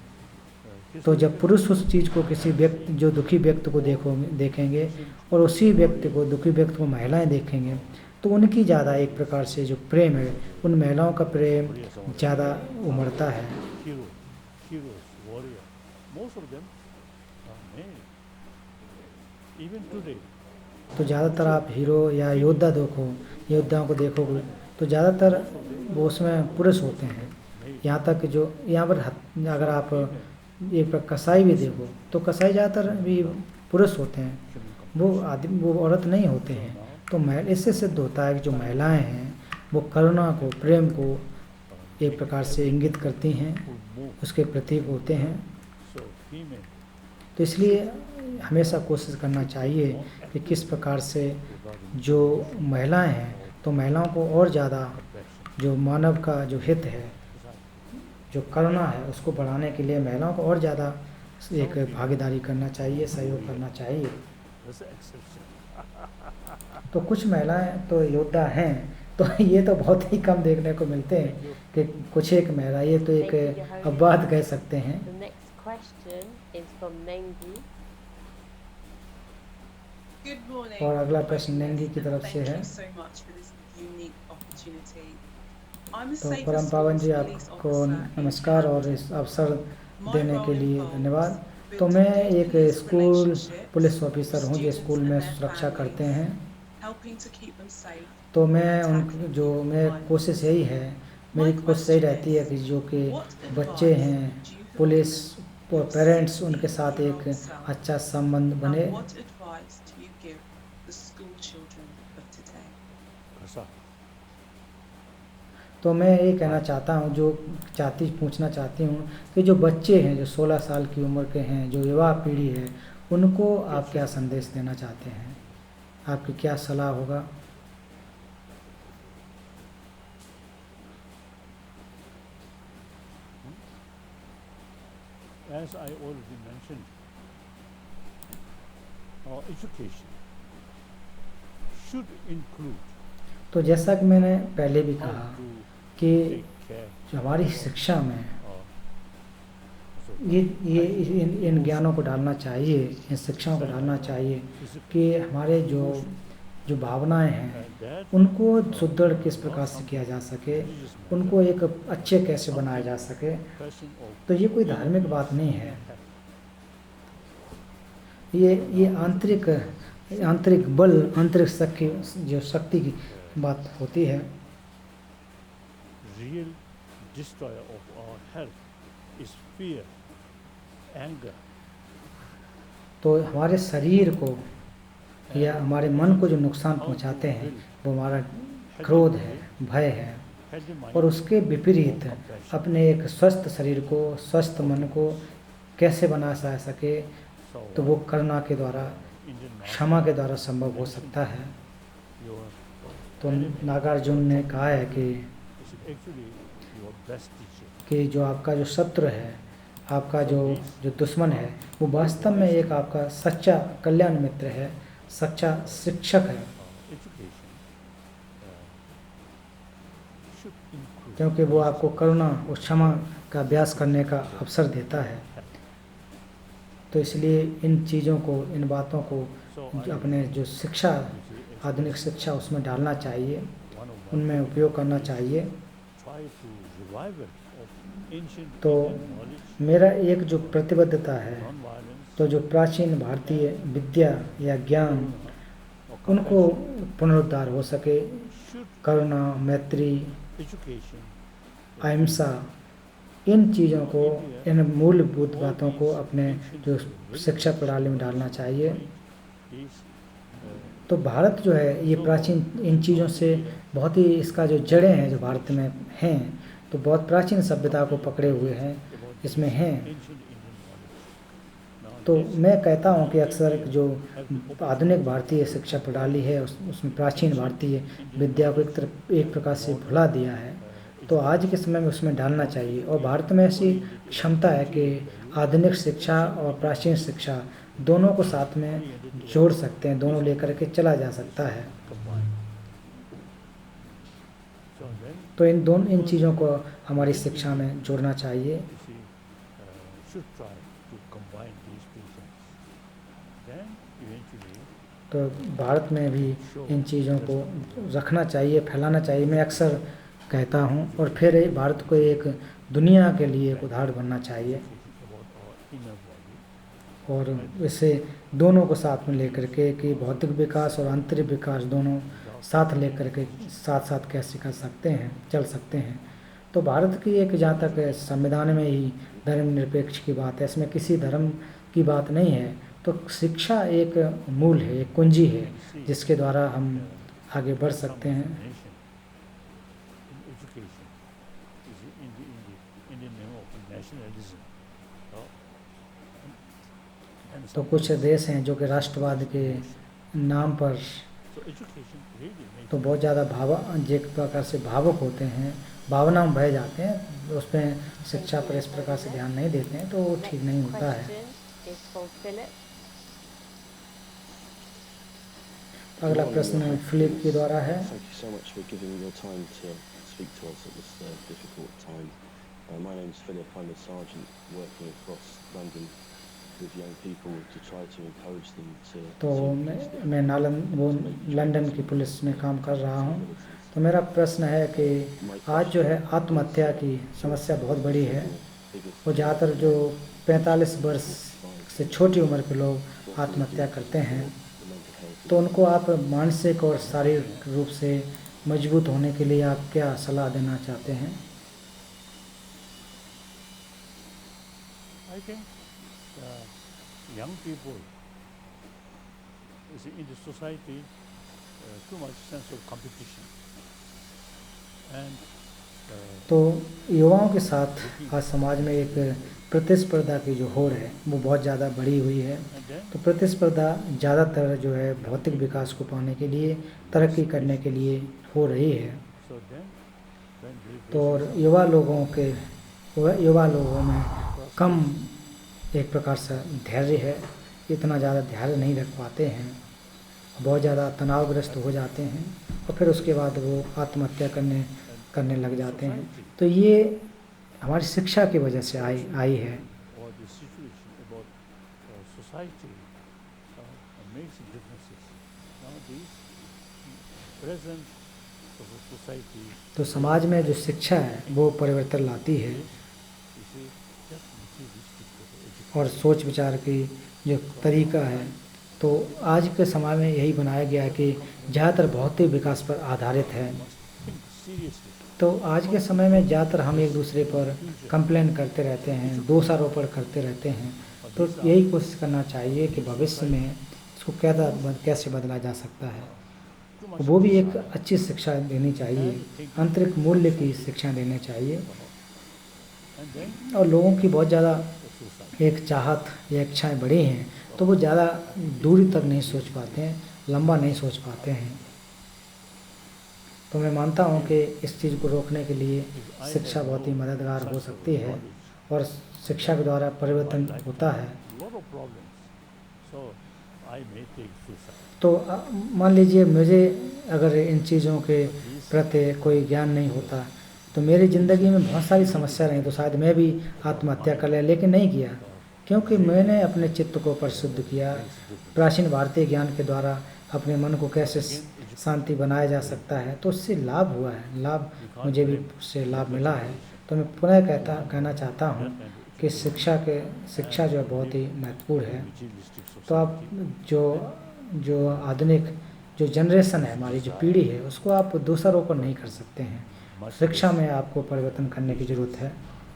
तो जब पुरुष उस चीज़ को किसी व्यक्ति जो दुखी व्यक्ति को देखेंगे और उसी व्यक्ति को दुखी व्यक्ति को महिलाएं देखेंगे तो उनकी ज़्यादा एक प्रकार से जो प्रेम है उन महिलाओं का प्रेम ज़्यादा उमड़ता है। तो ज़्यादातर आप हीरो या योद्धाओं को देखोगे तो ज़्यादातर वो उसमें पुरुष होते हैं। यहाँ तक जो यहाँ पर अगर आप एक पर कसाई भी देखो तो कसाई ज़्यादातर भी पुरुष होते हैं, वो औरत नहीं होते हैं। तो इससे सिद्ध होता है कि जो महिलाएं हैं वो करुणा को, प्रेम को एक प्रकार से इंगित करती हैं, उसके प्रतीक होते हैं। तो इसलिए हमेशा कोशिश करना चाहिए कि किस प्रकार से जो महिलाएं हैं तो महिलाओं को और ज़्यादा जो मानव का जो हित है, जो करुणा है, उसको बढ़ाने के लिए महिलाओं को और ज़्यादा एक भागीदारी करना चाहिए, सहयोग करना चाहिए। तो कुछ महिलाएं तो योद्धा हैं, तो ये तो बहुत ही कम देखने को मिलते हैं कि कुछ एक महिला, ये तो एक अपवाद कह सकते हैं। और अगला प्रश्न नेंगी की तरफ से है। तो परम पावन जी आपको नमस्कार और इस अवसर देने के लिए धन्यवाद। तो मैं एक स्कूल पुलिस ऑफिसर हूँ जो स्कूल में सुरक्षा करते हैं। तो मैं कोशिश यही है, मेरी कोशिश यही रहती है कि जो कि बच्चे हैं, पुलिस और पेरेंट्स, उनके साथ एक अच्छा संबंध बने। तो मैं ये कहना चाहता हूँ, पूछना चाहती हूँ कि जो बच्चे हैं, जो 16 साल की उम्र के हैं, जो युवा पीढ़ी है, उनको आप क्या संदेश देना चाहते हैं? आपकी क्या सलाह होगा? As I already mentioned, education should include, तो जैसा कि मैंने पहले भी कहा कि जो हमारी शिक्षा में ये इन ज्ञानों को डालना चाहिए, इन शिक्षाओं को डालना चाहिए कि हमारे जो भावनाएं हैं उनको सुदृढ़ किस प्रकार से किया जा सके, उनको एक अच्छे कैसे बनाया जा सके। तो ये कोई धार्मिक बात नहीं है, ये आंतरिक बल, आंतरिक शक्ति की बात होती है। real destroyer of our health is fear, anger. तो हमारे शरीर को या हमारे मन को जो नुकसान पहुंचाते हैं वो हमारा क्रोध है, भय है, और उसके विपरीत अपने एक स्वस्थ शरीर को, स्वस्थ मन को कैसे बना सके, तो वो करुणा के द्वारा, क्षमा के द्वारा संभव हो सकता है। तो नागार्जुन ने कहा है कि जो आपका जो शत्रु है, आपका जो दुश्मन है, वो वास्तव में एक आपका सच्चा कल्याण मित्र है, सच्चा शिक्षक है, क्योंकि वो आपको करुणा और क्षमा का अभ्यास करने का अवसर देता है। तो इसलिए इन चीज़ों को, इन बातों को अपने जो शिक्षा, आधुनिक शिक्षा, उसमें डालना चाहिए, उनमें उपयोग करना चाहिए। तो मेरा एक जो प्रतिबद्धता है, तो जो प्राचीन भारतीय विद्या या ज्ञान, उनको पुनरुद्धार हो सके, करुणा, मैत्री, अहिंसा, इन चीज़ों को, इन मूलभूत बातों को अपने जो शिक्षा प्रणाली में डालना चाहिए। is तो भारत जो है ये प्राचीन इन चीज़ों से बहुत ही इसका जो जड़ें हैं जो भारत में हैं तो बहुत प्राचीन सभ्यता को पकड़े हुए हैं इसमें हैं। ancient Indian knowledge. Now तो this मैं कहता हूँ कि अक्सर जो आधुनिक भारतीय शिक्षा प्रणाली है उसमें प्राचीन भारतीय विद्या को एक प्रकार से भुला दिया है, तो आज के समय में उसमें डालना चाहिए। और भारत में ऐसी क्षमता है कि आधुनिक शिक्षा और प्राचीन शिक्षा दोनों को साथ में जोड़ सकते हैं, दोनों लेकर के चला जा सकता है। combined. So then तो इन चीज़ों को हमारी शिक्षा में जोड़ना चाहिए। you see, should try to combine these two things. Then eventually तो भारत में भी इन चीज़ों को रखना चाहिए, फैलाना चाहिए, मैं अक्सर कहता हूँ। और फिर भारत को एक दुनिया के लिए एक उदाहरण बनना चाहिए about our inner body. और इसे दोनों को साथ में लेकर के कि भौतिक विकास और आंतरिक विकास दोनों साथ लेकर के साथ साथ कैसे कर सकते हैं, चल सकते हैं। तो भारत की एक जहाँ तक संविधान में ही धर्मनिरपेक्ष की बात है, इसमें किसी धर्म की बात नहीं है। तो शिक्षा एक मूल है, एक कुंजी है जिसके द्वारा हम आगे बढ़ सकते हैं। Nation in education is in the name of nationalism. And तो कुछ देश हैं जो कि राष्ट्रवाद के नाम पर so education really makes तो बहुत ज़्यादा एक प्रकार से भावुक होते हैं, भावना में बह जाते हैं, उस पर शिक्षा पर इस प्रकार से ध्यान नहीं देते हैं, तो वो ठीक नहीं होता है। Question is for Philip. अगला प्रश्न फिलिप के द्वारा है। Thank you so much for giving your time to speak to us at this difficult time. My name's Philip. I'm a sergeant working across London with young people to try to encourage them to. तो मैं London की police में काम कर रहा हूँ। तो मेरा प्रश्न है कि आज जो है आत्महत्या की समस्या बहुत बड़ी है और ज़्यादातर जो 45 वर्ष से छोटी उम्र के लोग आत्महत्या करते हैं, तो उनको आप मानसिक और शारीरिक रूप से मजबूत होने के लिए आप क्या सलाह देना चाहते हैं? I think young people is in the society too much sense of competition and तो युवाओं के साथ आज समाज में एक प्रतिस्पर्धा की जो होड़ है वो बहुत ज़्यादा बढ़ी हुई है। and then तो प्रतिस्पर्धा ज़्यादातर जो है भौतिक विकास को पाने के लिए, तरक्की करने के लिए हो रही है। so then when they तो और युवा लोगों में कम एक प्रकार से धैर्य है, इतना ज़्यादा धैर्य नहीं रख पाते हैं, बहुत ज़्यादा तनावग्रस्त हो जाते हैं और फिर उसके बाद वो आत्महत्या करने लग जाते हैं। तो ये हमारी शिक्षा की वजह से आई है। or the situation about society makes differences. Now these present of the society तो समाज में जो शिक्षा है वो परिवर्तन लाती है you see just materialistic education. और सोच विचार की जो तरीका है, तो आज के समय में यही बनाया गया है कि ज़्यादातर भौतिक विकास पर आधारित है। Think seriously. तो आज के समय में ज़्यादातर हम एक दूसरे पर कंप्लेन करते रहते हैं, दोषारोपण करते रहते हैं। तो यही कोशिश करना चाहिए कि भविष्य में इसको कैसे बदला जा सकता है। वो भी एक अच्छी शिक्षा देनी चाहिए, आंतरिक मूल्य की शिक्षा देनी चाहिए। And then और लोगों की बहुत ज़्यादा suicide. एक चाहत या इच्छाएं बड़ी हैं, तो वो ज़्यादा दूरी तक नहीं सोच पाते हैं, लंबा नहीं सोच पाते हैं। तो मैं मानता हूँ कि इस चीज़ को रोकने के लिए शिक्षा बहुत ही मददगार हो सकती है और शिक्षा के द्वारा परिवर्तन होता है। Lot of problems. So I may take suicide. तो मान लीजिए मुझे अगर इन चीज़ों के प्रति कोई ज्ञान नहीं होता तो मेरी ज़िंदगी में बहुत सारी समस्या रही, तो शायद मैं भी आत्महत्या कर लिया, लेकिन नहीं किया क्योंकि मैंने अपने चित्त को परिशुद्ध किया। प्राचीन भारतीय ज्ञान के द्वारा अपने मन को कैसे शांति बनाया जा सकता है, तो उससे लाभ हुआ है, मुझे भी उससे लाभ मिला है। तो मैं पुनः कहना चाहता हूँ कि शिक्षा जो है बहुत ही महत्वपूर्ण है। तो आप जो आधुनिक जो जनरेशन है, हमारी जो पीढ़ी है, उसको आप दोषारोपण नहीं कर सकते हैं। शिक्षा में आपको परिवर्तन करने की ज़रूरत है।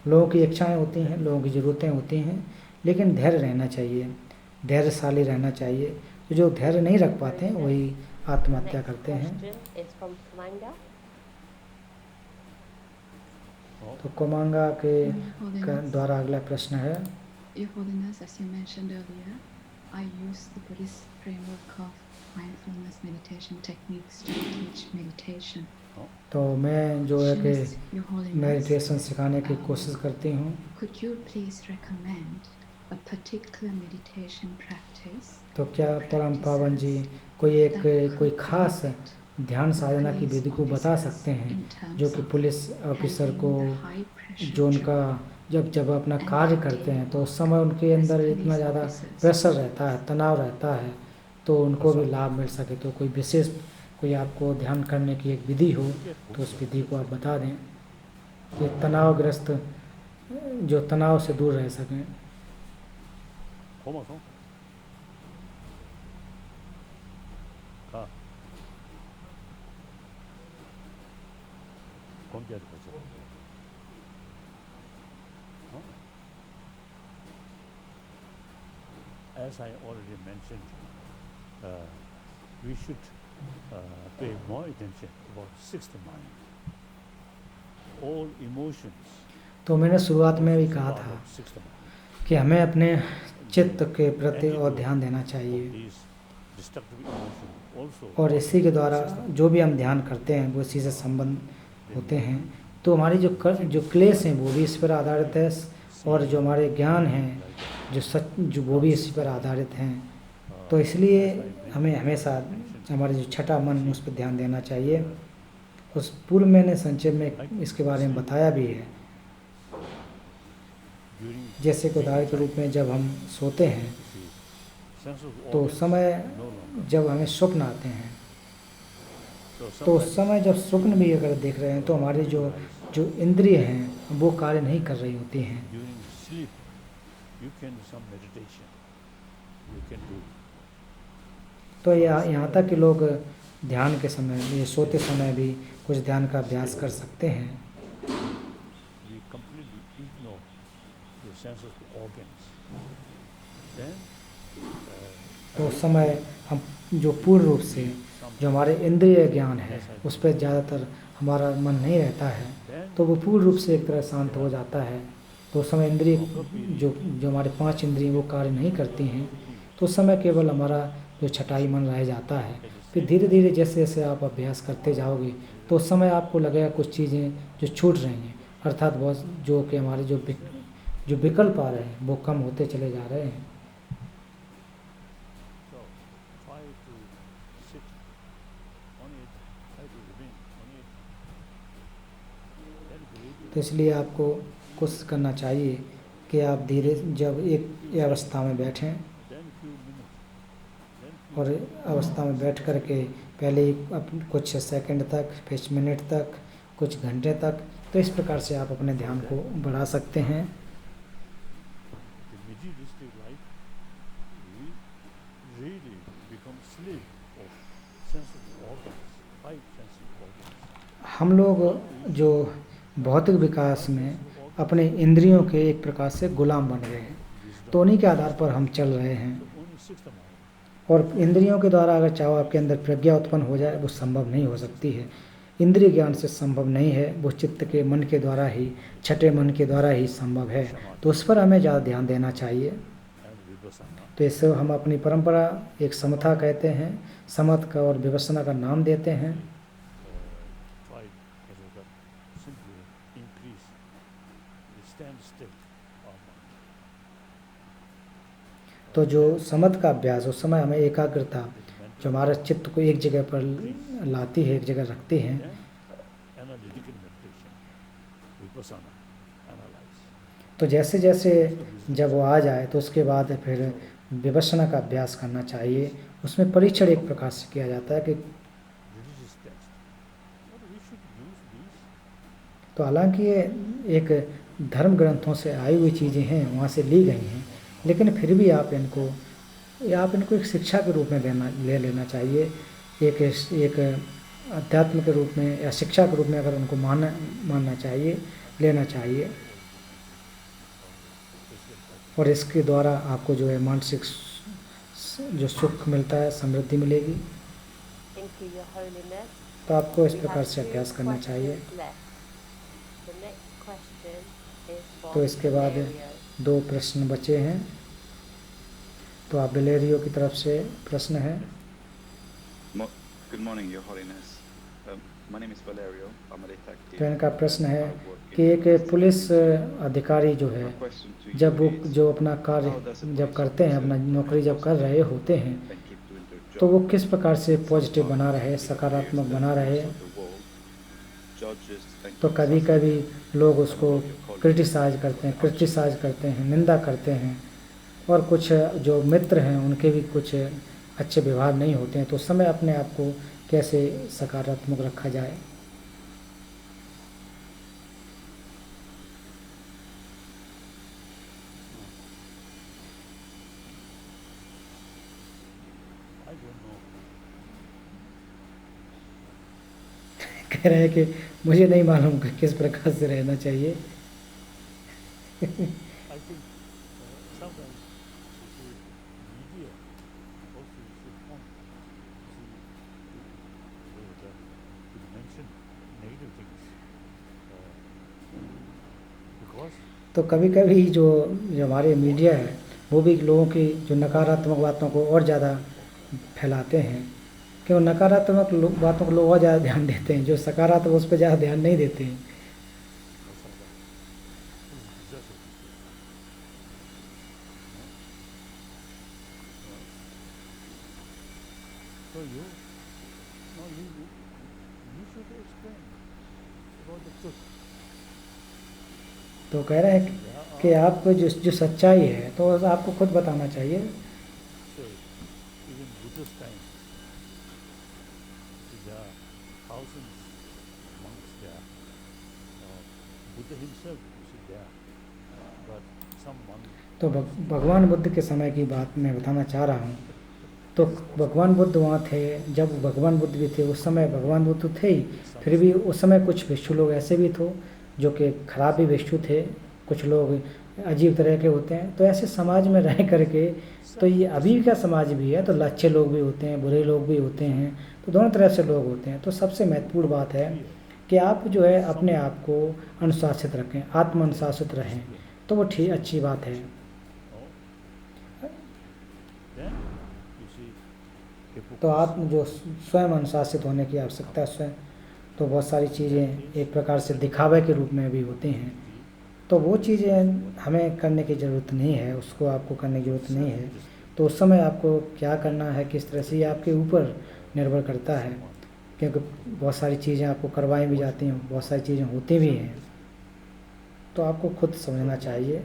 लोगों की इच्छाएं होती हैं, लोगों की ज़रूरतें होती हैं, लेकिन धैर्य रहना चाहिए, धैर्यशाली रहना चाहिए। तो जो धैर्य नहीं रख पाते हैं वही आत्महत्या करते हैं। Question is from Kamanga. तो कोमांगा के Your Holiness, द्वारा अगला प्रश्न है, Your Holiness, as you mentioned earlier, I use the Buddhist framework of mindfulness meditation techniques to teach meditation. तो मैं जो है कि Your Holiness, मेडिटेशन सिखाने की कोशिश करती हूँ। could you please recommend a particular meditation practice? तो क्या परम पावन जी कोई खास ध्यान साधना की विधि को बता सकते हैं जो कि पुलिस ऑफिसर को जो उनका जब अपना कार्य करते हैं तो उस समय उनके अंदर इतना ज़्यादा प्रेशर रहता है, तनाव रहता है, तो उनको भी लाभ मिल सके। तो कोई विशेष कोई आपको ध्यान करने की एक विधि हो तो उस विधि को आप बता दें कि तनावग्रस्त जो तनाव से दूर रह सकें। कौन क्या बचा? As I already mentioned, we should pay more attention about sixth mind. All emotions. तो मैंने शुरुआत में भी कहा था कि हमें अपने चित्त के प्रति और ध्यान देना चाहिए, और इसी के द्वारा जो भी हम ध्यान करते हैं वो इसी से संबंध होते हैं। तो हमारी जो क्लेश हैं वो भी इस पर आधारित है, और जो हमारे ज्ञान हैं जो वो भी इसी पर आधारित हैं। तो इसलिए हमें हमेशा हमारे जो छठा मन उस पर ध्यान देना चाहिए। उस पूर्व मैंने संक्षेप में इसके बारे में बताया भी है। जैसे कि उदाहरण के रूप में जब हम सोते हैं तो उस समय जब हमें स्वप्न आते हैं तो उस समय जब स्वप्न भी अगर देख रहे हैं तो हमारी जो इंद्रिय हैं वो कार्य नहीं कर रही होती हैं। तो यहाँ तक कि लोग ध्यान के समय ये सोते समय भी कुछ ध्यान का अभ्यास कर सकते हैं। तो उस समय हम जो पूर्ण रूप से जो हमारे इंद्रिय ज्ञान है उस पर ज़्यादातर हमारा मन नहीं रहता है, तो वो पूर्ण रूप से एक तरह शांत हो जाता है। तो उस समय इंद्रिय जो हमारे 5 इंद्रियाँ वो कार्य नहीं करती हैं, तो उस समय केवल हमारा जो छठाई मन रह जाता है। फिर धीरे धीरे जैसे जैसे आप अभ्यास करते जाओगे तो उस समय आपको लगेगा कुछ चीज़ें जो छूट रही हैं, अर्थात बहुत जो कि हमारे जो विकल्प आ रहे हैं वो कम होते चले जा रहे हैं। तो इसलिए आपको कोशिश करना चाहिए कि आप धीरे जब एक अवस्था में बैठें और अवस्था में बैठ कर के पहले कुछ सेकंड तक, फिर मिनट तक, कुछ घंटे तक, तो इस प्रकार से आप अपने ध्यान को बढ़ा सकते हैं। हम लोग जो भौतिक विकास में अपने इंद्रियों के एक प्रकार से गुलाम बन गए हैं, तो उन्हीं के आधार पर हम चल रहे हैं। और इंद्रियों के द्वारा अगर चाहो आपके अंदर प्रज्ञा उत्पन्न हो जाए वो संभव नहीं हो सकती है। इंद्रिय ज्ञान से संभव नहीं है, वो चित्त के मन के द्वारा ही, छठे मन के द्वारा ही संभव है। तो उस पर हमें ज़्यादा ध्यान देना चाहिए। तो इससे हम अपनी परंपरा एक समथा कहते हैं, समथ का और विपश्यना का नाम देते हैं। तो जो समथ का अभ्यास उस समय हमें एकाग्रता जो हमारे चित्त को एक जगह पर लाती है, एक जगह रखती है। तो जैसे जैसे जब वो आ जाए तो उसके बाद फिर विपश्यना का अभ्यास करना चाहिए। उसमें परीक्षण एक प्रकार से किया जाता है कि तो हालांकि ये एक धर्म ग्रंथों से आई हुई चीज़ें हैं, वहाँ से ली गई हैं, लेकिन फिर भी आप इनको एक शिक्षा के रूप में ले लेना चाहिए। एक अध्यात्म के रूप में या शिक्षा के रूप में अगर उनको मानना चाहिए, लेना चाहिए। और इसके द्वारा आपको जो है मानसिक जो सुख मिलता है, समृद्धि मिलेगी। Thank you, Your Holiness. तो आपको इस We प्रकार have से 2 अभ्यास करना चाहिए। questions left. The next question is तो from इसके बाद Valerio. 2 प्रश्न बचे हैं। तो आप वेलेरियो की तरफ से प्रश्न है। Good morning, Your Holiness. My name is Valerio. I'm a detective. तो इनका प्रश्न है कि एक पुलिस अधिकारी जो है, जब वो जो अपना कार्य जब करते हैं, अपना नौकरी जब कर रहे होते हैं, तो वो किस प्रकार से पॉजिटिव बना रहे, सकारात्मक बना रहे। तो कभी कभी लोग उसको क्रिटिसाइज करते हैं, निंदा करते हैं, और कुछ जो मित्र हैं उनके भी कुछ अच्छे व्यवहार नहीं होते हैं। तो उस समय अपने आप को कैसे सकारात्मक रखा जाए। कह रहे हैं कि मुझे नहीं मालूम कि किस प्रकार से रहना चाहिए। तो कभी कभी जो हमारे मीडिया है वो भी लोगों की जो नकारात्मक बातों को और ज़्यादा फैलाते हैं, कि वो नकारात्मक बातों को लोग और ज़्यादा ध्यान देते हैं, जो सकारात्मक उस पर ज़्यादा ध्यान नहीं देते हैं। तो कह रहे हैं कि आपको जो सच्चाई है तो आपको खुद बताना चाहिए। तो भगवान बुद्ध के समय की बात मैं बताना चाह रहा हूँ। तो भगवान बुद्ध वहाँ थे, जब भगवान बुद्ध भी थे उस समय भगवान बुद्ध तो थे ही, फिर भी उस समय कुछ भिक्षु लोग ऐसे भी थे जो कि खराब भी भिक्षु थे, कुछ लोग अजीब तरह के होते हैं। तो ऐसे समाज में रह करके, तो ये अभी का समाज भी है, तो अच्छे लोग भी होते हैं, बुरे लोग भी होते हैं, तो दोनों तरह से लोग होते हैं। तो सबसे महत्वपूर्ण बात है कि आप जो है अपने आप को अनुशासित रखें, आत्म अनुशासित रहें, तो वो ठीक अच्छी बात है। तो आप जो स्वयं अनुशासित होने की आवश्यकता है स्वयं, तो बहुत सारी चीज़ें एक प्रकार से दिखावे के रूप में भी होती हैं, तो वो चीज़ें हमें करने की ज़रूरत नहीं है, उसको आपको करने की ज़रूरत नहीं है। तो उस समय आपको क्या करना है, किस तरह से, ये आपके ऊपर निर्भर करता है, क्योंकि बहुत सारी चीज़ें आपको करवाई भी जाती हैं, बहुत सारी चीज़ें होती भी हैं, तो आपको खुद समझना चाहिए।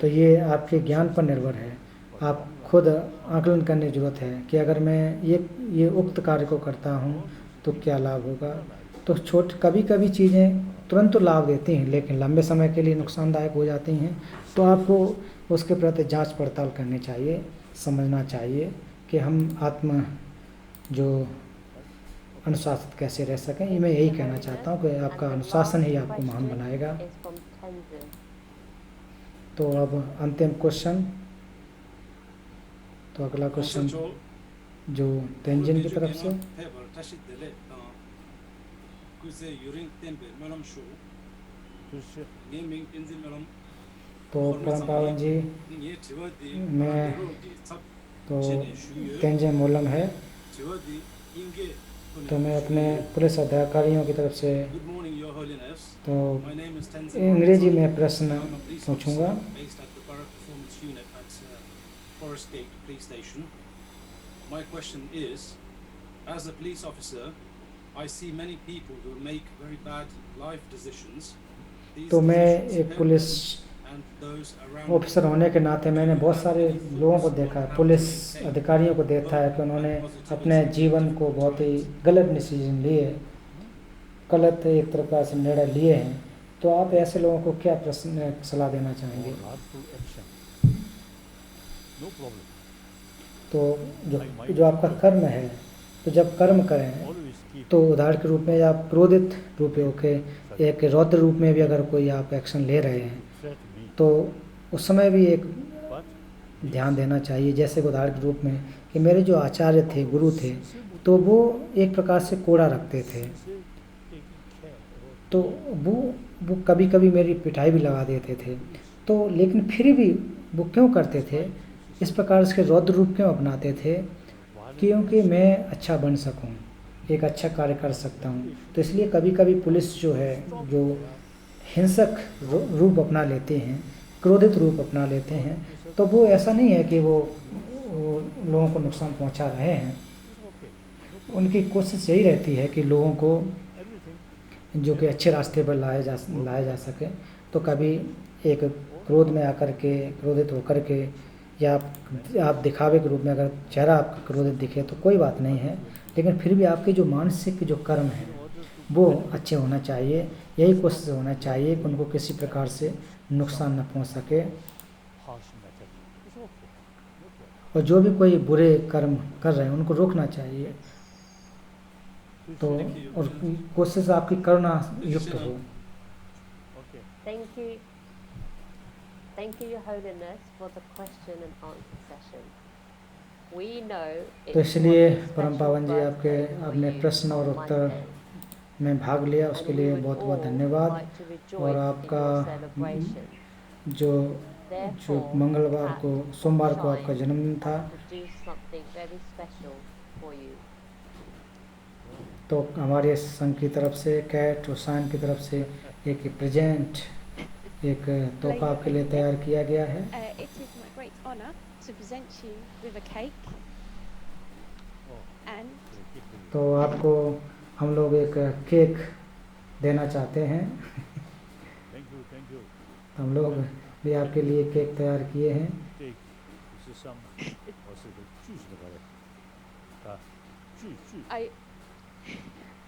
तो ये आपके ज्ञान पर निर्भर है, आप खुद आकलन करने की ज़रूरत है कि अगर मैं ये उक्त कार्य को करता हूँ तो क्या लाभ होगा। तो कभी कभी चीज़ें तुरंत तो लाभ देती हैं, लेकिन लंबे समय के लिए नुकसानदायक हो जाती हैं। तो आपको उसके प्रति जांच पड़ताल करनी चाहिए, समझना चाहिए कि हम आत्म जो अनुशासित कैसे रह सकें। ये मैं यही कहना चाहता हूँ कि आपका अनुशासन ही आपको महान बनाएगा। तो अब अंतिम क्वेश्चन, तो अगला क्वेश्चन जो तेंजिन की तरफ से। तो परम पावन जी, मैं तो तेंजिन मोलम है, तो मैं अपने पुलिस अधिकारियों की तरफ से तो अंग्रेजी में प्रश्न पूछूंगा। My question is, as a police officer, I see many people who make very bad life decisions. तो मैं एक पुलिस ऑफिसर होने के नाते मैंने बहुत सारे लोगों को देखा है, पुलिस अधिकारियों को देखा है कि उन्होंने अपने जीवन को बहुत ही गलत डिसीजन लिए, गलत एक तरह से निर्णय लिए हैं। तो आप ऐसे लोगों को क्या प्रश्न सलाह देना चाहेंगे? तो जो आपका कर्म है, तो जब कर्म करें तो उदाहरण के रूप में या क्रोधित रूप के एक रौद्र रूप में भी अगर कोई आप एक्शन ले रहे हैं तो उस समय भी एक ध्यान देना चाहिए। जैसे उदाहरण के रूप में कि मेरे जो आचार्य थे, गुरु थे, तो वो एक प्रकार से कोड़ा रखते थे, तो वो कभी कभी मेरी पिटाई भी लगा देते थे। तो लेकिन फिर भी वो क्यों करते थे, इस प्रकार से रौद्र रूप क्यों अपनाते थे? क्योंकि मैं अच्छा बन सकूं, एक अच्छा कार्य कर सकता हूं। तो इसलिए कभी कभी पुलिस जो है, जो हिंसक रूप अपना लेते हैं, क्रोधित रूप अपना लेते हैं, तो वो ऐसा नहीं है कि वो लोगों को नुकसान पहुंचा रहे हैं। उनकी कोशिश यही रहती है कि लोगों को जो कि अच्छे रास्ते पर लाया जा सके। तो कभी एक क्रोध में आकर के, क्रोधित होकर के, या आप दिखावे के रूप में अगर चेहरा आपका क्रोधित दिखे तो कोई बात नहीं है, लेकिन फिर भी आपके जो मानसिक जो कर्म हैं वो अच्छे होना चाहिए। यही कोशिश होना चाहिए कि उनको किसी प्रकार से नुकसान न पहुंच सके। और जो भी कोई बुरे कर्म कर रहे हैं उनको रोकना चाहिए। तो और कोशिश आपकी करुणा युक्त हो। Thank you, Your Holiness, for the question and answer session. We know तो इसलिए परम पावन जी आपने प्रश्न और उत्तर में भाग लिया, उसके लिए बहुत बहुत धन्यवाद। और आपका जो मंगलवार को, सोमवार को आपका जन्मदिन था, तो हमारे संघ की तरफ से, कैट और साइन की तरफ से एक प्रेजेंट, एक तोहफा आपके लिए तैयार किया गया है। तो आपको हम लोग एक केक देना चाहते हैं। हम लोग भी आपके लिए केक तैयार किए हैं।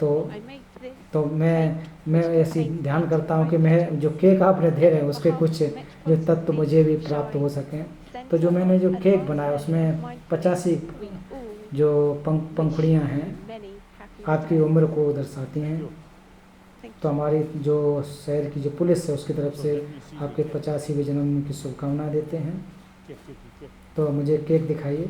तो मैं ऐसी ध्यान करता हूँ कि मैं जो केक आपने दे रहे हैं उसके कुछ जो तत्व मुझे भी प्राप्त हो सकें। तो जो मैंने जो केक बनाया उसमें 85 जो पंखुड़ियाँ हैं आपकी उम्र को दर्शाती हैं। तो हमारी जो शहर की जो पुलिस है उसकी तरफ से आपके 85वें जन्मदिन की शुभकामनाएं देते हैं। तो मुझे केक दिखाइए।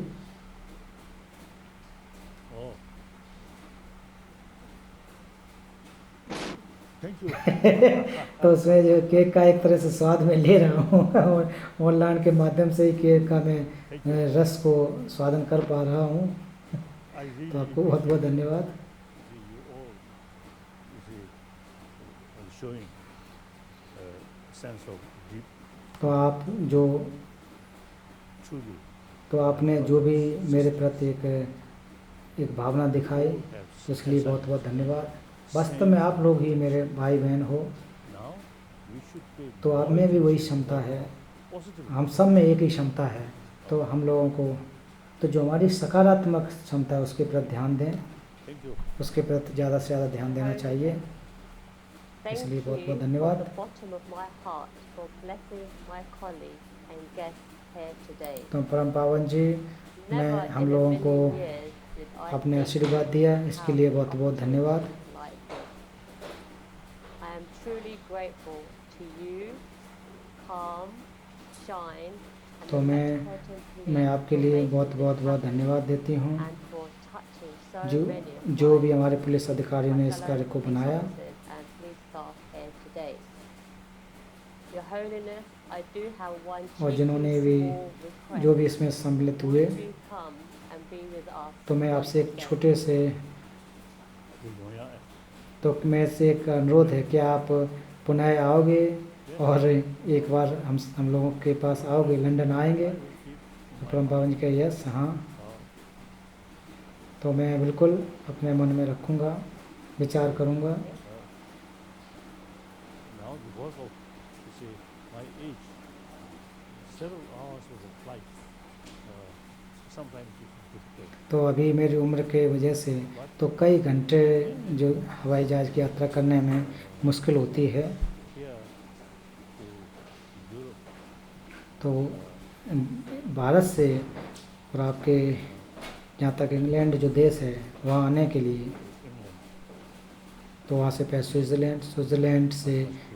तो उसमें जो केक का एक तरह से स्वाद मैं ले रहा हूँ और ऑनलाइन के माध्यम से ही केक का मैं रस को स्वादन कर पा रहा हूँ। तो आपको बहुत बहुत धन्यवाद। तो आप जो तो आपने जो भी मेरे प्रति एक भावना दिखाई तो उसके लिए बहुत बहुत धन्यवाद। वास्तव में आप लोग ही मेरे भाई बहन हो। तो आप में भी वही क्षमता है, हम सब में एक ही क्षमता है। तो हम लोगों को तो जो हमारी सकारात्मक क्षमता है उसके प्रति ध्यान दें, उसके प्रति ज़्यादा से ज़्यादा ध्यान देना चाहिए। इसलिए बहुत बहुत धन्यवाद। तो परम पावन जी ने हम लोगों को अपने आशीर्वाद दिया, इसके लिए बहुत बहुत धन्यवाद। तो मैं आपके लिए बहुत बहुत बहुत धन्यवाद देती हूँ जो भी हमारे पुलिस अधिकारियों ने इस कार्य को बनाया। और जिन्होंने भी जो भी इसमें सम्मिलित हुए, तो मैं आपसे एक छोटे से तो मेरे से एक अनुरोध है कि आप पुनः आओगे और एक बार हम लोगों के पास आओगे, लंदन आएंगे। तो परम पावन जी का यस, हाँ। तो मैं बिल्कुल अपने मन में रखूँगा, विचार करूँगा। तो अभी मेरी उम्र के वजह से तो कई घंटे जो हवाई जहाज़ की यात्रा करने में मुश्किल होती है। तो भारत से और आपके जहाँ तक इंग्लैंड जो देश है वहाँ आने के लिए तो वहाँ से फिर स्विट्ज़रलैंड, स्विट्ज़रलैंड से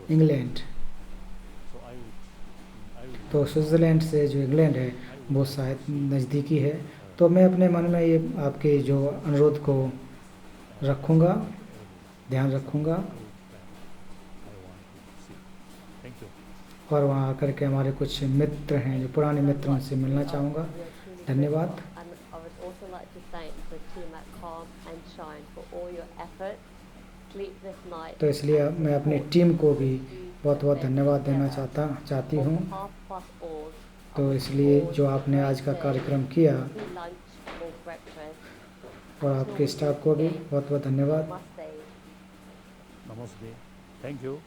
इंग्लैंड। So I will तो स्विट्ज़रलैंड से जो इंग्लैंड है वो शायद नज़दीकी है। तो मैं अपने मन में ये आपके जो अनुरोध को रखूँगा, ध्यान रखूँगा I want to see. Thank you. और वहाँ आकर के हमारे कुछ मित्र हैं जो पुराने मित्र, उनसे मिलना चाहूँगा। धन्यवाद। And I would also like to thank the team at Calm and Shine for all your effort, sleepless nights. तो इसलिए मैं अपनी टीम को भी बहुत बहुत धन्यवाद देना चाहती हूँ। तो इसलिए जो आपने आज का कार्यक्रम किया, और आपके स्टाफ को भी बहुत बहुत धन्यवाद। Namaste. Thank you.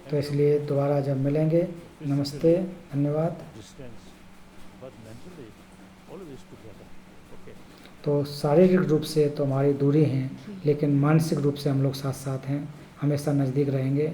तो इसलिए दोबारा जब मिलेंगे, नमस्ते, धन्यवाद। Distance, but mentally always together. Okay. तो शारीरिक रूप से तो हमारी दूरी है, लेकिन मानसिक रूप से हम लोग साथ साथ हैं, हमेशा नज़दीक रहेंगे।